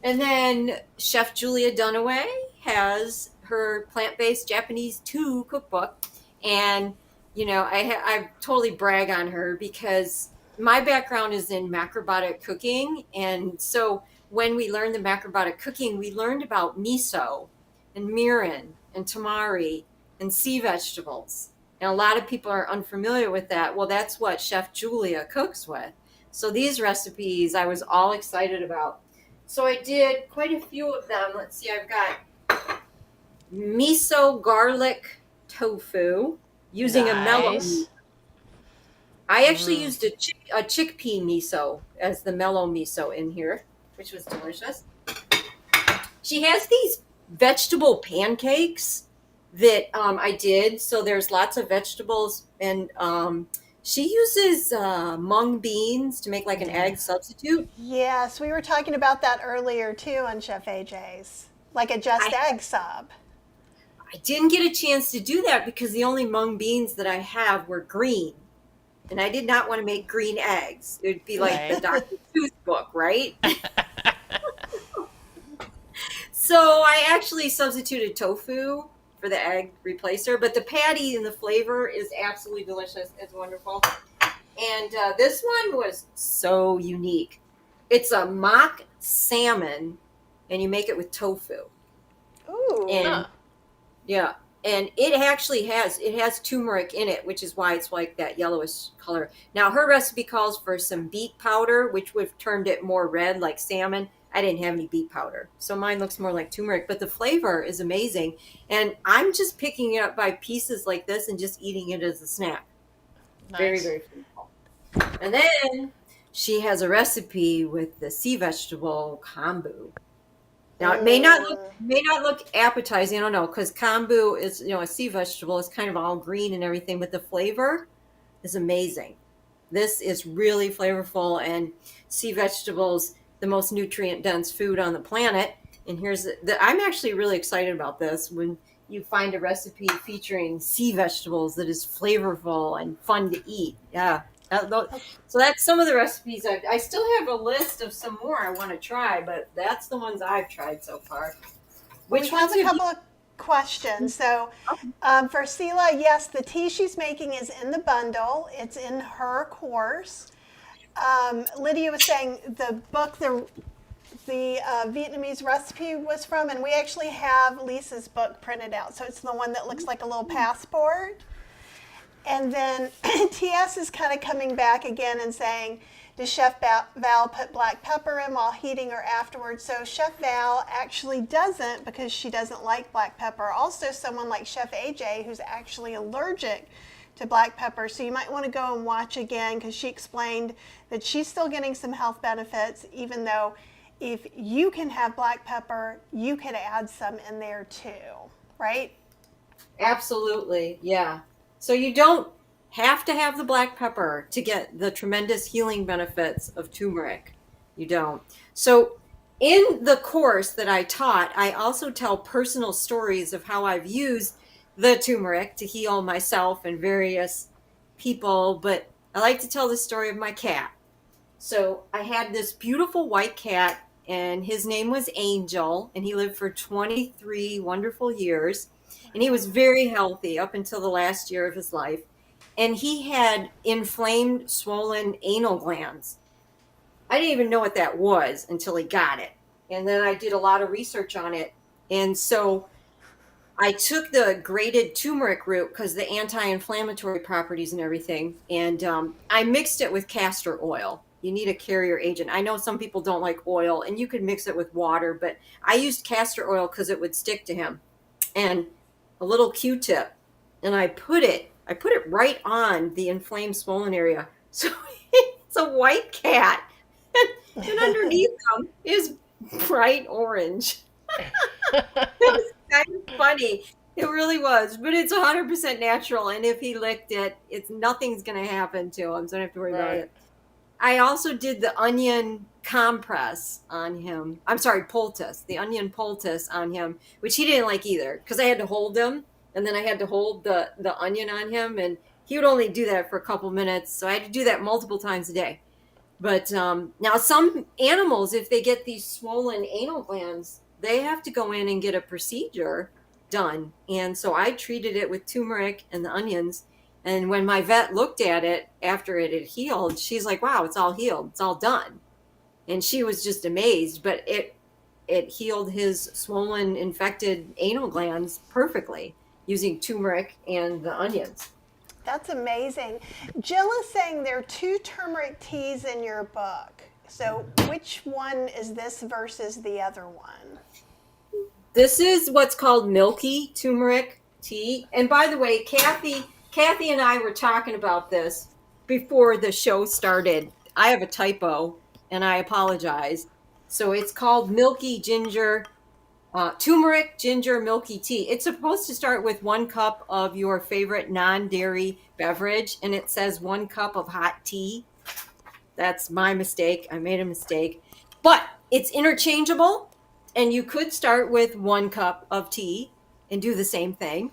[SPEAKER 2] And then Chef Julia Dunaway has her plant-based Japanese 2 cookbook. And, you know, I totally brag on her because my background is in macrobiotic cooking. And so when we learned the macrobiotic cooking, we learned about miso and mirin and tamari and sea vegetables. And a lot of people are unfamiliar with that. Well, that's what Chef Julia cooks with. So these recipes I was all excited about. So I did quite a few of them. Let's see, I've got miso garlic tofu using a mellow.
[SPEAKER 3] Nice.
[SPEAKER 2] I actually used a chickpea miso as the mellow miso in here, which was delicious. She has these vegetable pancakes that I did. So there's lots of vegetables and She uses mung beans to make like an egg substitute.
[SPEAKER 1] Yes, we were talking about that earlier too on Chef AJ's, like a just
[SPEAKER 2] I
[SPEAKER 1] egg sub.
[SPEAKER 2] I didn't get a chance to do that because the only mung beans that I have were green. And I did not want to make green eggs. It would be like the
[SPEAKER 3] Right.
[SPEAKER 2] Dr. Seuss book, right? So I actually substituted tofu for the egg replacer, but the patty and the flavor is absolutely delicious. It's wonderful. And this one was so unique. It's a mock salmon, and you make it with tofu.
[SPEAKER 1] Ooh.
[SPEAKER 2] And
[SPEAKER 3] Huh.
[SPEAKER 2] yeah, and it has turmeric in it, which is why it's like that yellowish color. Now her recipe calls for some beet powder, which would have turned it more red like salmon. I didn't have any beet powder, so mine looks more like turmeric, but the flavor is amazing. And I'm just picking it up by pieces like this and just eating it as a snack. Very,
[SPEAKER 3] Nice.
[SPEAKER 2] very flavorful. And then she has a recipe with the sea vegetable kombu. Now it may not look appetizing. I don't know, because kombu is a sea vegetable. It's kind of all green and everything, but the flavor is amazing. This is really flavorful, and sea vegetables, the most nutrient dense food on the planet. And I'm actually really excited about this when you find a recipe featuring sea vegetables that is flavorful and fun to eat. Yeah. So that's some of the recipes. I still have a list of some more I want to try, but that's the ones I've tried so far.
[SPEAKER 1] We
[SPEAKER 2] Which
[SPEAKER 1] have
[SPEAKER 2] ones
[SPEAKER 1] a
[SPEAKER 2] have
[SPEAKER 1] couple of questions. So, for Sela, yes, the tea she's making is in the bundle. It's in her course. Lydia was saying the book the Vietnamese recipe was from, and we actually have Lisa's book printed out. So it's the one that looks like a little passport. And then TS is kind of coming back again and saying, does Chef Val put black pepper in while heating or afterwards? So Chef Val actually doesn't, because she doesn't like black pepper. Also, someone like Chef AJ who's actually allergic to black pepper. So you might want to go and watch again, because she explained that she's still getting some health benefits, even though if you can have black pepper, you could add some in there too, right?
[SPEAKER 2] Absolutely, yeah. So you don't have to have the black pepper to get the tremendous healing benefits of turmeric. You don't. So in the course that I taught, I also tell personal stories of how I've used the turmeric to heal myself and various people, but I like to tell the story of my cat. So I had this beautiful white cat, and his name was Angel, and he lived for 23 wonderful years. And he was very healthy up until the last year of his life. And he had inflamed, swollen anal glands. I didn't even know what that was until he got it. And then I did a lot of research on it. And so I took the grated turmeric root, because the anti-inflammatory properties and everything, and I mixed it with castor oil. You need a carrier agent. I know some people don't like oil, and you could mix it with water, but I used castor oil because it would stick to him. And a little Q-tip, and I put it right on the inflamed, swollen area. So it's a white cat, and underneath him is bright orange. It was kind of funny. It really was, but it's 100% natural. And if he licked it, nothing's going to happen to him, so I don't have to worry about
[SPEAKER 3] Right.
[SPEAKER 2] it. I also did the onion compress on him. I'm sorry, poultice, the onion poultice on him, which he didn't like either, because I had to hold him, and then I had to hold the onion on him, and he would only do that for a couple minutes, so I had to do that multiple times a day. But now some animals, if they get these swollen anal glands, they have to go in and get a procedure done. And so I treated it with turmeric and the onions. And when my vet looked at it after it had healed, she's like, wow, it's all healed. It's all done. And she was just amazed. But it healed his swollen, infected anal glands perfectly using turmeric and the onions.
[SPEAKER 1] That's amazing. Jill is saying there are 2 turmeric teas in your book. So which one is this versus the other one?
[SPEAKER 2] This is what's called milky turmeric tea. And by the way, Kathy and I were talking about this before the show started. I have a typo, and I apologize. So it's called milky ginger turmeric ginger milky tea. It's supposed to start with 1 cup of your favorite non-dairy beverage, and it says 1 cup of hot tea. That's my mistake. I made a mistake. But it's interchangeable, and you could start with 1 cup of tea and do the same thing.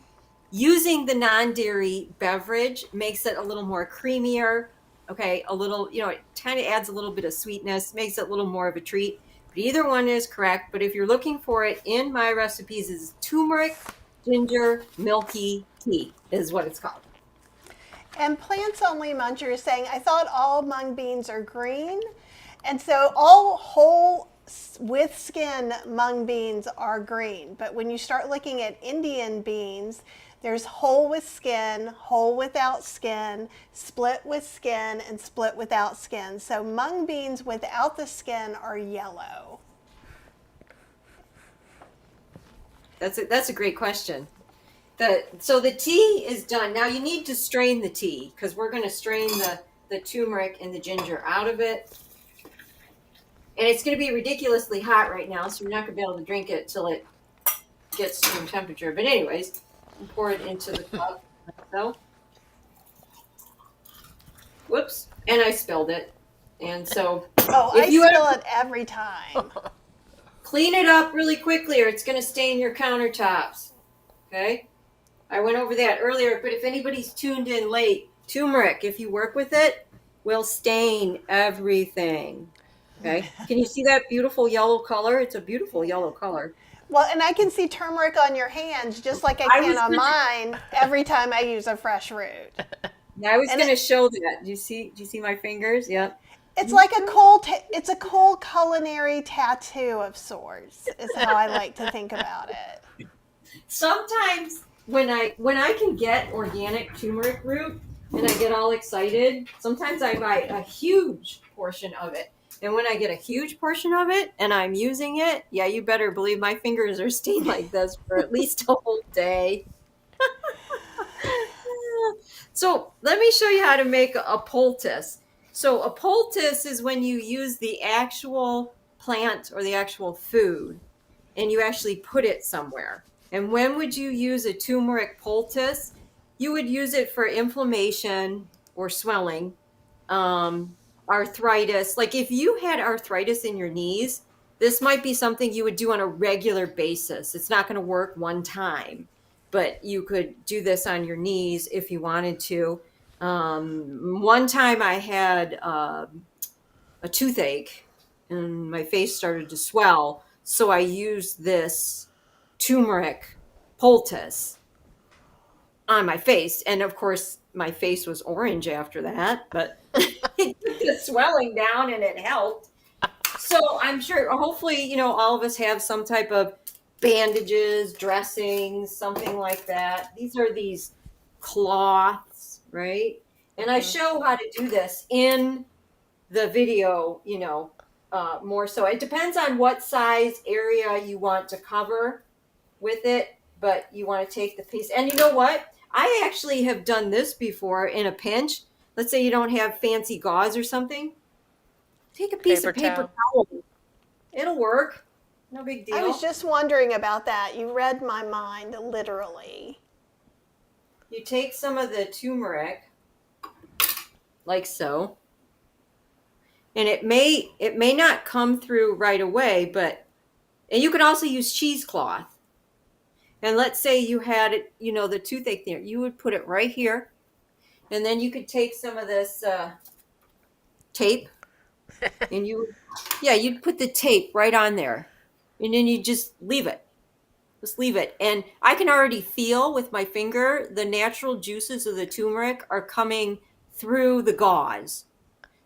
[SPEAKER 2] Using the non-dairy beverage makes it a little more creamier. Okay, a little, it kind of adds a little bit of sweetness, makes it a little more of a treat. But either one is correct. But if you're looking for it in my recipes, is turmeric ginger milky tea is what it's called.
[SPEAKER 1] And Plants Only Muncher is saying, I thought all mung beans are green. And so all whole with skin mung beans are green. But when you start looking at Indian beans, there's whole with skin, whole without skin, split with skin, and split without skin. So mung beans without the skin are yellow.
[SPEAKER 2] That's a great question. So the tea is done. Now you need to strain the tea because we're going to strain the turmeric and the ginger out of it. And it's going to be ridiculously hot right now, so you're not going to be able to drink it till it gets to room temperature. But anyways, pour it into the cup. So, whoops, and I spilled it. And so,
[SPEAKER 1] I spill it every time.
[SPEAKER 2] Clean it up really quickly, or it's going to stain your countertops. Okay. I went over that earlier, but if anybody's tuned in late, turmeric, if you work with it, will stain everything. Okay. Can you see that beautiful yellow color? It's a beautiful yellow color.
[SPEAKER 1] Well, and I can see turmeric on your hands just like I can on mine every time I use a fresh root.
[SPEAKER 2] I was going to show that. Do you see my fingers? Yep.
[SPEAKER 1] It's like it's a cool culinary tattoo of sorts, is how I like to think about it.
[SPEAKER 2] Sometimes when I can get organic turmeric root and I get all excited, sometimes I buy a huge portion of it. And when I get a huge portion of it and I'm using it, yeah, you better believe my fingers are stained like this for at least a whole day. So let me show you how to make a poultice. So a poultice is when you use the actual plant or the actual food and you actually put it somewhere. And when would you use a turmeric poultice? You would use it for inflammation or swelling, arthritis. Like if you had arthritis in your knees, this might be something you would do on a regular basis. It's not going to work one time, but you could do this on your knees if you wanted to. One time I had a toothache and my face started to swell. So I used this turmeric poultice on my face. And of course, my face was orange after that, but it took the swelling down and it helped. So I'm sure, hopefully, all of us have some type of bandages, dressings, something like that. These are these cloths, right? And I show how to do this in the video, more so. It depends on what size area you want to cover with it, but you want to take the piece. And you know what? I actually have done this before in a pinch. Let's say you don't have fancy gauze or something. Take a piece of paper towel. It'll work. No big deal.
[SPEAKER 1] I was just wondering about that. You read my mind, literally.
[SPEAKER 2] You take some of the turmeric, like so. And it may not come through right away, and you could also use cheesecloth. And let's say you had it, the toothache there. You would put it right here. And then you could take some of this tape. And you'd put the tape right on there. And then you just leave it. Just leave it. And I can already feel with my finger the natural juices of the turmeric are coming through the gauze.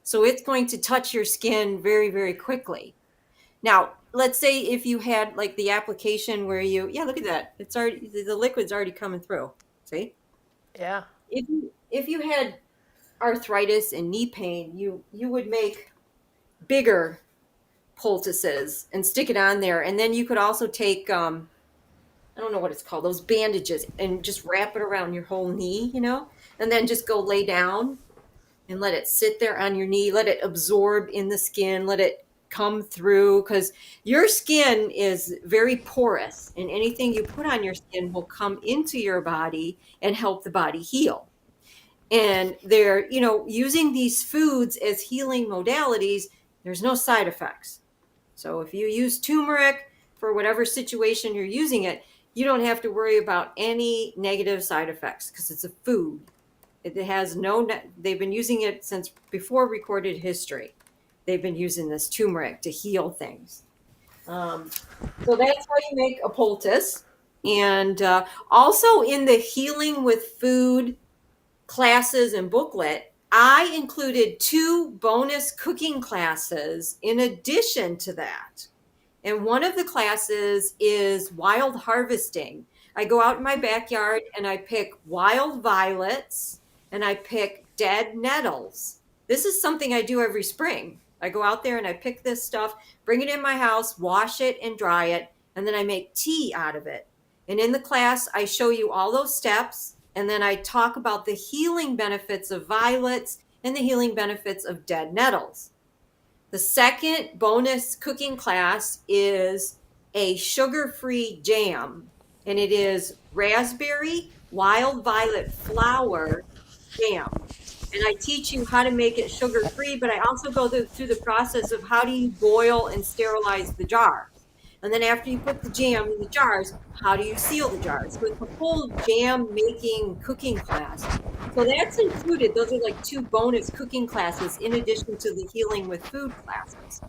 [SPEAKER 2] So it's going to touch your skin very, very quickly. Now, let's say if you had like the application where look at that. It's already, the liquid's already coming through. See?
[SPEAKER 3] Yeah.
[SPEAKER 2] If you had arthritis and knee pain, you would make bigger poultices and stick it on there. And then you could also take, I don't know what it's called, those bandages, and just wrap it around your whole knee, and then just go lay down and let it sit there on your knee. Let it absorb in the skin. Let it come through, because your skin is very porous, and anything you put on your skin will come into your body and help the body heal. And they're, using these foods as healing modalities. There's no side effects. So if you use turmeric for whatever situation you're using it, you don't have to worry about any negative side effects because it's a food. It has they've been using it since before recorded history. They've been using this turmeric to heal things. So that's how you make a poultice. And also in the healing with food classes and booklet, I included 2 bonus cooking classes in addition to that. And one of the classes is wild harvesting. I go out in my backyard and I pick wild violets and I pick dead nettles. This is something I do every spring. I go out there and I pick this stuff, bring it in my house, wash it and dry it, and then I make tea out of it. And in the class, I show you all those steps, and then I talk about the healing benefits of violets and the healing benefits of dead nettles. The second bonus cooking class is a sugar-free jam, and it is raspberry wild violet flower jam. And I teach you how to make it sugar-free, but I also go through the process of how do you boil and sterilize the jars. And then after you put the jam in the jars, how do you seal the jars? So it's a full jam making cooking class. So that's included. Those are like 2 bonus cooking classes in addition to the healing with food classes.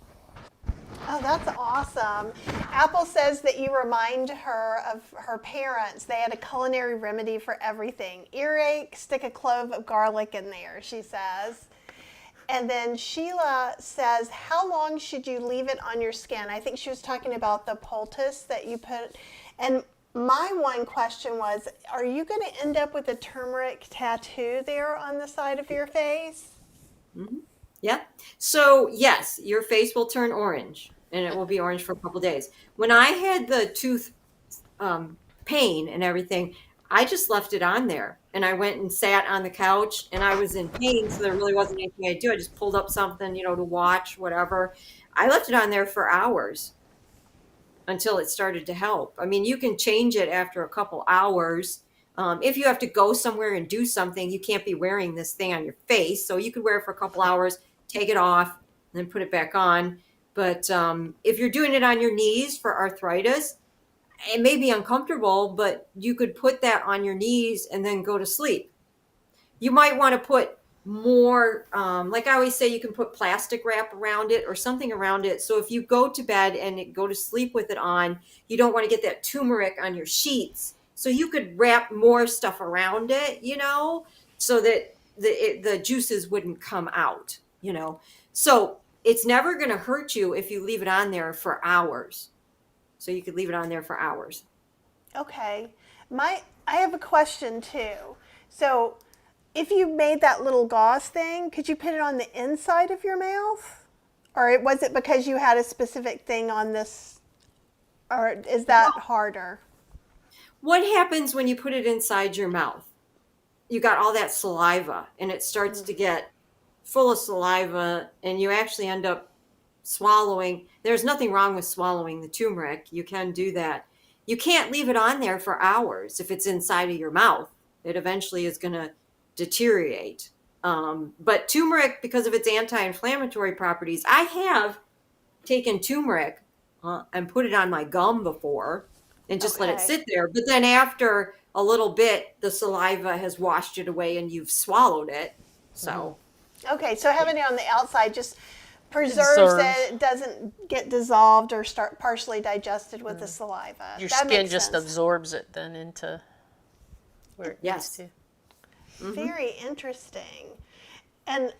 [SPEAKER 1] Oh, that's awesome. Apple says that you remind her of her parents. They had a culinary remedy for everything. Earache, stick a clove of garlic in there, she says. And then Sheila says, how long should you leave it on your skin? I think she was talking about the poultice that you put. And my one question was, are you going to end up with a turmeric tattoo there on the side of your face?
[SPEAKER 2] Mm-hmm. Yeah. So yes, your face will turn orange, and it will be orange for a couple days. When I had the tooth pain and everything, I just left it on there, and I went and sat on the couch, and I was in pain, so there really wasn't anything I could do. I just pulled up something, to watch, whatever. I left it on there for hours until it started to help. I mean, you can change it after a couple hours. If you have to go somewhere and do something, you can't be wearing this thing on your face. So you could wear it for a couple hours, take it off, and then put it back on. But if you're doing it on your knees for arthritis, it may be uncomfortable, but you could put that on your knees and then go to sleep. You might want to put more, like I always say, you can put plastic wrap around it or something around it. So if you go to bed and go to sleep with it on, you don't want to get that turmeric on your sheets. So you could wrap more stuff around it, so that the juices wouldn't come out, So it's never going to hurt you if you leave it on there for hours. So you could leave it on there for hours.
[SPEAKER 1] Okay. I have a question too. So if you made that little gauze thing, could you put it on the inside of your mouth? Or was it because you had a specific thing on this? Or is that harder?
[SPEAKER 2] What happens when you put it inside your mouth? You got all that saliva, and it starts to get full of saliva, and you actually end up swallowing. There's nothing wrong with swallowing the turmeric. You can do that. You can't leave it on there for hours if it's inside of your mouth. It eventually is going to deteriorate. But turmeric, because of its anti-inflammatory properties, I have taken turmeric and put it on my gum before and just let it sit there. But then after a little bit, the saliva has washed it away and you've swallowed it. So.
[SPEAKER 1] Okay, so having it on the outside just preserves it doesn't get dissolved or start partially digested with the saliva.
[SPEAKER 3] Your
[SPEAKER 1] That
[SPEAKER 3] skin
[SPEAKER 1] makes
[SPEAKER 3] just
[SPEAKER 1] sense.
[SPEAKER 3] absorbs it then into where it needs to.
[SPEAKER 1] Very interesting. And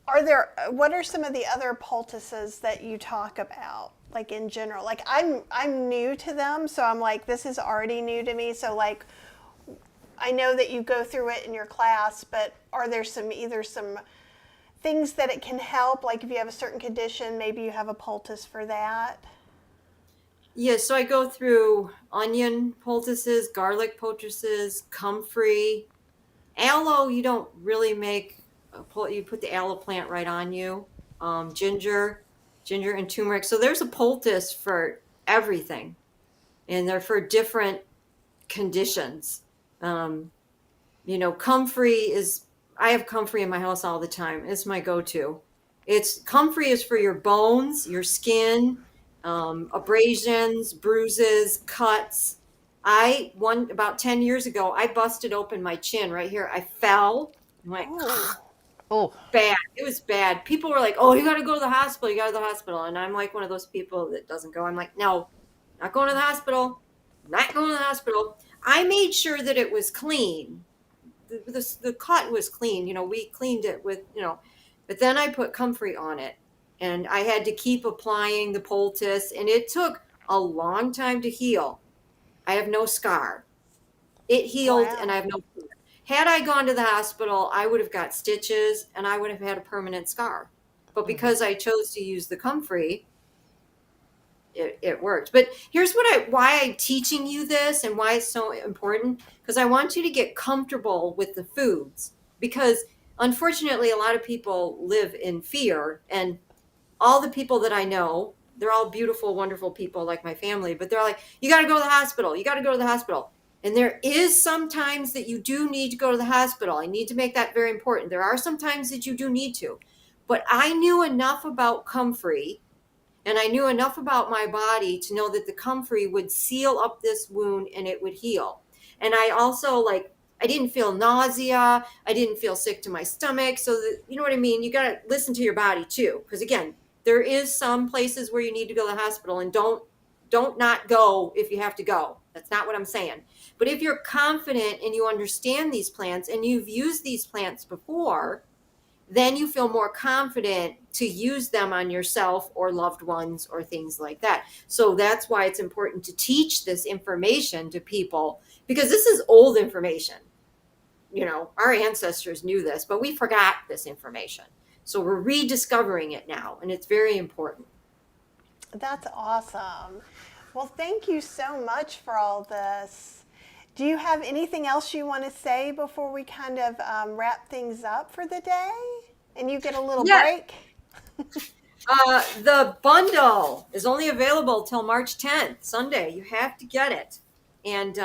[SPEAKER 1] what are some of the other poultices that you talk about, like in general? Like I'm new to them, so I'm like, this is already new to me. So like, I know that you go through it in your class, but are there some things that it can help? Like if you have a certain condition, maybe you have a poultice for that?
[SPEAKER 2] Yeah, so I go through onion poultices, garlic poultices, comfrey. Aloe, you don't really make, you put the aloe plant right on you. Ginger, ginger and turmeric. So there's a poultice for everything, and they're for different conditions. Comfrey is, I have comfrey in my house all the time. It's my go-to. Comfrey is for your bones, your skin, abrasions, bruises, cuts. About 10 years ago, I busted open my chin right here. I fell. I'm like,
[SPEAKER 3] Oh,
[SPEAKER 2] bad. It was bad. People were like, "Oh, you got to go to the hospital. You got to go to the hospital." And I'm like one of those people that doesn't go. I'm like, "No, not going to the hospital. Not going to the hospital." I made sure that it was clean. The cut was clean. We cleaned it with, but then I put comfrey on it, and I had to keep applying the poultice, and it took a long time to heal. I have no scar. It healed,
[SPEAKER 1] Wow.
[SPEAKER 2] and I have no fear. Had I gone to the hospital, I would have got stitches, and I would have had a permanent scar. But because I chose to use the comfrey, it worked. But here's why I'm teaching you this and why it's so important, because I want you to get comfortable with the foods, because unfortunately a lot of people live in fear, and all the people that I know, they're all beautiful, wonderful people like my family, but they're like, you got to go to the hospital. You got to go to the hospital. And there is sometimes that you do need to go to the hospital. I need to make that very important. There are some times that you do need to, but I knew enough about comfrey, and I knew enough about my body to know that the comfrey would seal up this wound and it would heal. And I also I didn't feel nausea. I didn't feel sick to my stomach. So you know what I mean? You got to listen to your body too. Because again, there is some places where you need to go to the hospital, and don't not go if you have to go. That's not what I'm saying. But if you're confident and you understand these plants and you've used these plants before, then you feel more confident to use them on yourself or loved ones or things like that. So that's why it's important to teach this information to people, because this is old information. Our ancestors knew this, but we forgot this information. So we're rediscovering it now, and it's very important.
[SPEAKER 1] That's awesome. Well, thank you so much for all this. Do you have anything else you want to say before we kind of wrap things up for the day and you get a little break?
[SPEAKER 2] The bundle is only available till March 10th, Sunday. You have to get it. And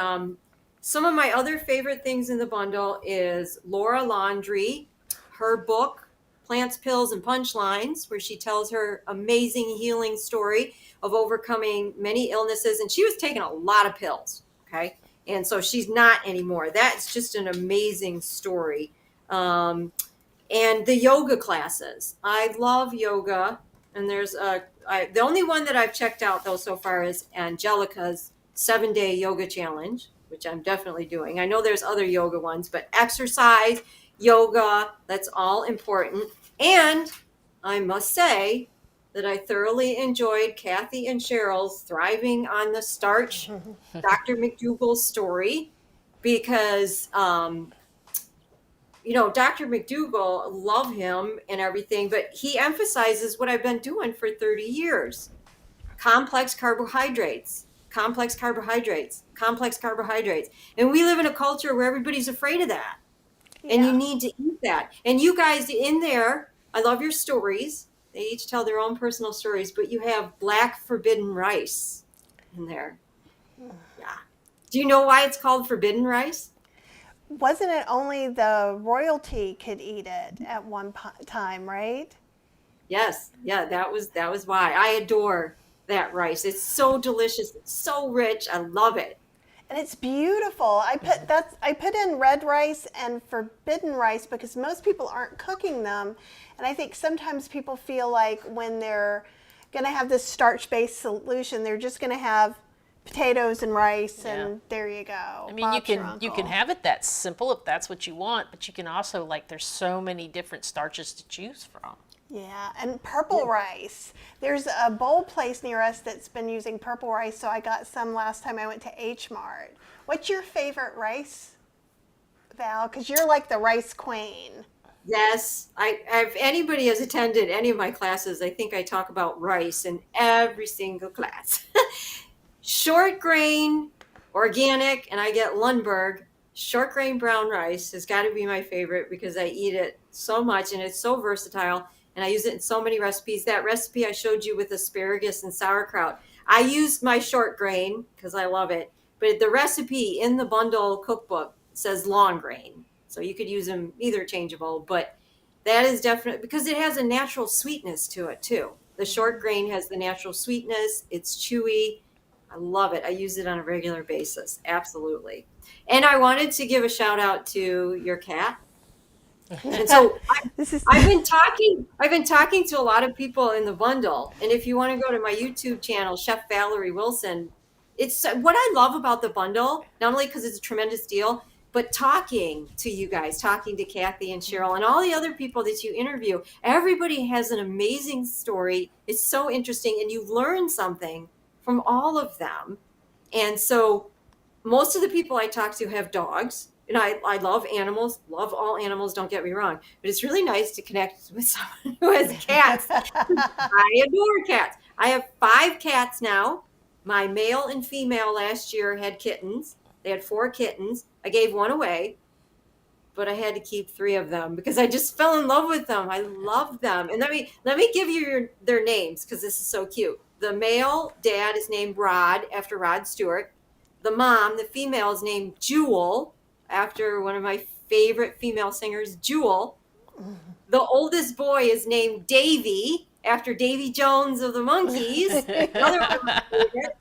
[SPEAKER 2] some of my other favorite things in the bundle is Laura Laundrie, her book, Plants, Pills, and Punchlines, where she tells her amazing healing story of overcoming many illnesses. And she was taking a lot of pills, okay? And so she's not anymore. That's just an amazing story. And the yoga classes. I love yoga. And there's the only one that I've checked out, though, so far is Angelica's 7-day yoga challenge, which I'm definitely doing. I know there's other yoga ones, but exercise, yoga, that's all important. And I must say that I thoroughly enjoyed Kathy and Cheryl's Thriving on the Starch, Dr. McDougall's story, because, Dr. McDougall, love him and everything, but he emphasizes what I've been doing for 30 years. Complex carbohydrates. And we live in a culture where everybody's afraid of that. Yeah. And you need to eat that. And you guys in there, I love your stories. They each tell their own personal stories, but you have black forbidden rice in there. Yeah. Do you know why it's called forbidden rice?
[SPEAKER 1] Wasn't it only the royalty could eat it at one time, right?
[SPEAKER 2] Yes. Yeah, that was why. I adore that rice. It's so delicious. It's so rich. I love it.
[SPEAKER 1] And it's beautiful. I put in red rice and forbidden rice because most people aren't cooking them. And I think sometimes people feel like when they're going to have this starch-based solution, they're just going to have potatoes and rice, and there you go.
[SPEAKER 3] I mean, you can have it that simple if that's what you want, but you can also, there's so many different starches to choose from.
[SPEAKER 1] Yeah, and purple rice. There's a bowl place near us that's been using purple rice, so I got some last time I went to H Mart. What's your favorite rice, Val? Because you're like the rice queen.
[SPEAKER 2] Yes, if anybody has attended any of my classes, I think I talk about rice in every single class. Short grain, organic, and I get Lundberg. Short grain brown rice has got to be my favorite because I eat it so much and it's so versatile. and I use it in so many recipes. That recipe I showed you with asparagus and sauerkraut, I used my short grain because I love it. But the recipe in the bundle cookbook says long grain. So you could use them either changeable, but that is definitely because it has a natural sweetness to it too. The short grain has the natural sweetness. It's chewy. I love it. I use it on a regular basis. Absolutely. And I wanted to give a shout out to your cat. And so
[SPEAKER 1] This is
[SPEAKER 2] I've been talking to a lot of people in the bundle. And if you want to go to my YouTube channel, Chef Valerie Wilson, it's what I love about the bundle, not only because it's a tremendous deal, but talking to you guys, talking to Kathy and Cheryl and all the other people that you interview. Everybody has an amazing story. It's so interesting, and you've learned something from all of them. And so most of the people I talk to have dogs. And I love animals, love all animals, don't get me wrong. But it's really nice to connect with someone who has cats. I adore cats. I have 5 cats now. My male and female last year had kittens. They had 4 kittens. I gave one away, but I had to keep 3 of them because I just fell in love with them. I love them. And let me give you their names because this is so cute. The male dad is named Rod after Rod Stewart. The mom, the female, is named Jewel after one of my favorite female singers, Jewel. The oldest boy is named Davy after Davy Jones of the Monkees. Another one of my favorite.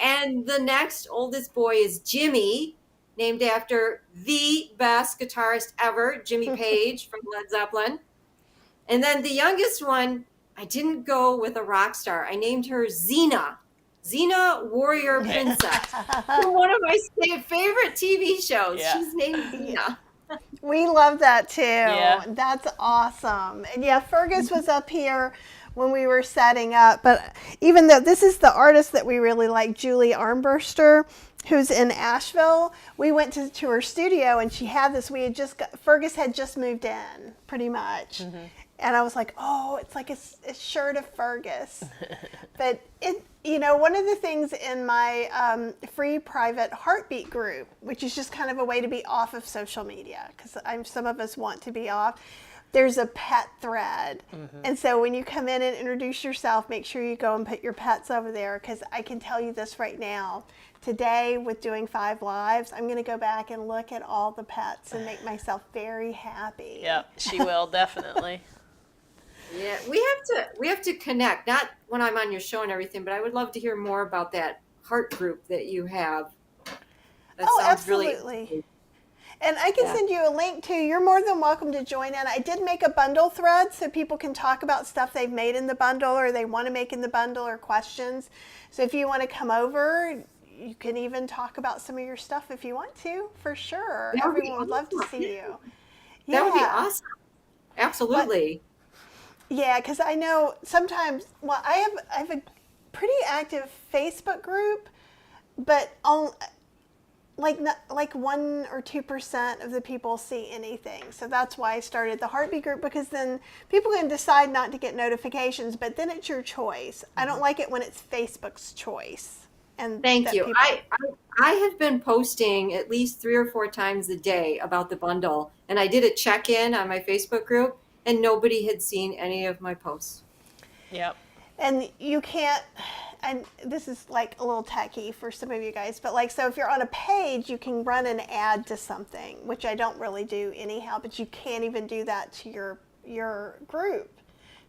[SPEAKER 2] And the next oldest boy is Jimmy, named after the best guitarist ever, Jimmy Page from Led Zeppelin. And then the youngest one, I didn't go with a rock star. I named her Xena Warrior Princess, from one of my favorite TV shows.
[SPEAKER 3] Yeah.
[SPEAKER 2] She's named Xena.
[SPEAKER 1] We love that too.
[SPEAKER 3] Yeah.
[SPEAKER 1] That's awesome. And yeah, Fergus was up here when we were setting up. But even though this is the artist that we really like, Julie Armbruster, who's in Asheville, we went to her studio and she had this. Fergus had just moved in, pretty much. Mm-hmm. And I was like, oh, it's like a shirt of Fergus. But one of the things in my free private heartbeat group, which is just kind of a way to be off of social media, because some of us want to be off, there's a pet thread. Mm-hmm. And so when you come in and introduce yourself, make sure you go and put your pets over there, because I can tell you this right now. Today, with doing 5 lives, I'm going to go back and look at all the pets and make myself very happy.
[SPEAKER 3] Yep, she will, definitely.
[SPEAKER 2] Yeah, we have to connect. Not when I'm on your show and everything, but I would love to hear more about that heart group that you have. That sounds
[SPEAKER 1] absolutely.
[SPEAKER 2] Really
[SPEAKER 1] and I can send you a link too. You're more than welcome to join in. I did make a bundle thread so people can talk about stuff they've made in the bundle or they want to make in the bundle or questions. So if you want to come over, you can even talk about some of your stuff if you want to, for sure. Everyone would love to see you. Yeah.
[SPEAKER 2] That would be awesome. Absolutely.
[SPEAKER 1] Yeah, because I know sometimes, I have a pretty active Facebook group, but like 1 or 2% of the people see anything. So that's why I started the Heartbeat group, because then people can decide not to get notifications, but then it's your choice. I don't like it when it's Facebook's choice. And
[SPEAKER 2] thank you. I have been posting at least 3 or 4 times a day about the bundle, and I did a check-in on my Facebook group, and nobody had seen any of my posts.
[SPEAKER 3] Yep.
[SPEAKER 1] And you can't, and this is like a little tacky for some of you guys, but so if you're on a page, you can run an ad to something, which I don't really do anyhow, but you can't even do that to your group.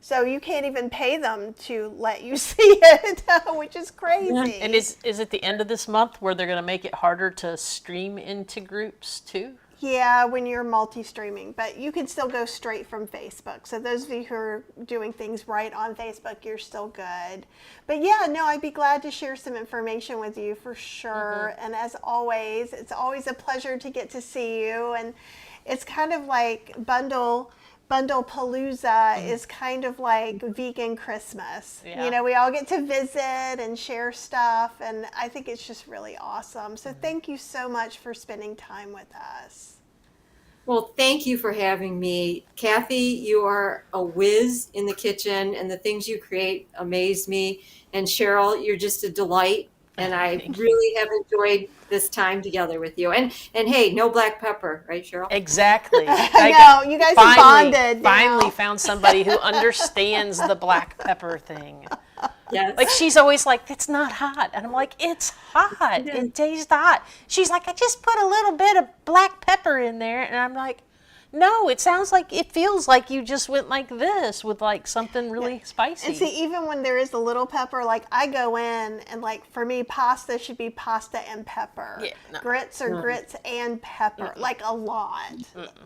[SPEAKER 1] So you can't even pay them to let you see it, which is crazy.
[SPEAKER 3] And is it the end of this month where they're going to make it harder to stream into groups too?
[SPEAKER 1] Yeah, when you're multi-streaming, but you can still go straight from Facebook. So those of you who are doing things right on Facebook, you're still good. But yeah, no, I'd be glad to share some information with you for sure. Mm-hmm. And as always, it's always a pleasure to get to see you. And it's kind of like Bundle Palooza is kind of like vegan Christmas. Yeah. We all get to visit and share stuff, and I think it's just really awesome. So thank you so much for spending time with us.
[SPEAKER 2] Well, thank you for having me. Kathy, you are a whiz in the kitchen, and the things you create amaze me. And Cheryl, you're just a delight. And I really have enjoyed this time together with you. And hey, no black pepper, right, Cheryl?
[SPEAKER 3] Exactly.
[SPEAKER 1] I know, you guys are bonded now.
[SPEAKER 3] Finally found somebody who understands the black pepper thing.
[SPEAKER 2] Yes.
[SPEAKER 3] Like, she's always like, it's not hot. And I'm like, it's hot. It tastes hot. She's like, I just put a little bit of black pepper in there. And I'm like, no, it feels like you just went like this with like something really spicy.
[SPEAKER 1] And see, even when there is a little pepper, like I go in and like for me, pasta should be pasta and pepper.
[SPEAKER 3] Yeah, no.
[SPEAKER 1] Grits are grits and pepper, like a lot,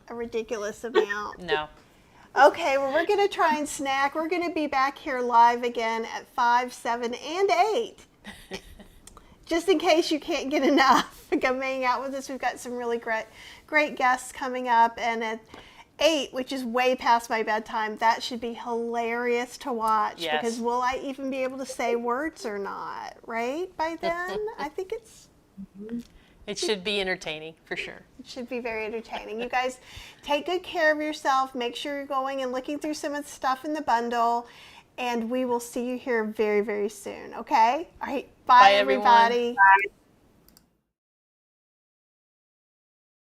[SPEAKER 1] a ridiculous amount.
[SPEAKER 3] No.
[SPEAKER 1] Okay, well, we're going to try and snack. We're going to be back here live again at 5, 7, and 8. Just in case you can't get enough, come hang out with us. We've got some really great guests coming up. And at 8, which is way past my bedtime, that should be hilarious to watch.
[SPEAKER 3] Yes.
[SPEAKER 1] Because will I even be able to say words or not, right, by then? I think
[SPEAKER 3] It should be entertaining, for sure.
[SPEAKER 1] it should be very entertaining. You guys take good care of yourself. Make sure you're going and looking through some of the stuff in the bundle. And we will see you here very, very soon, okay? All right, bye
[SPEAKER 3] Bye, everyone.
[SPEAKER 1] everybody.
[SPEAKER 2] Bye.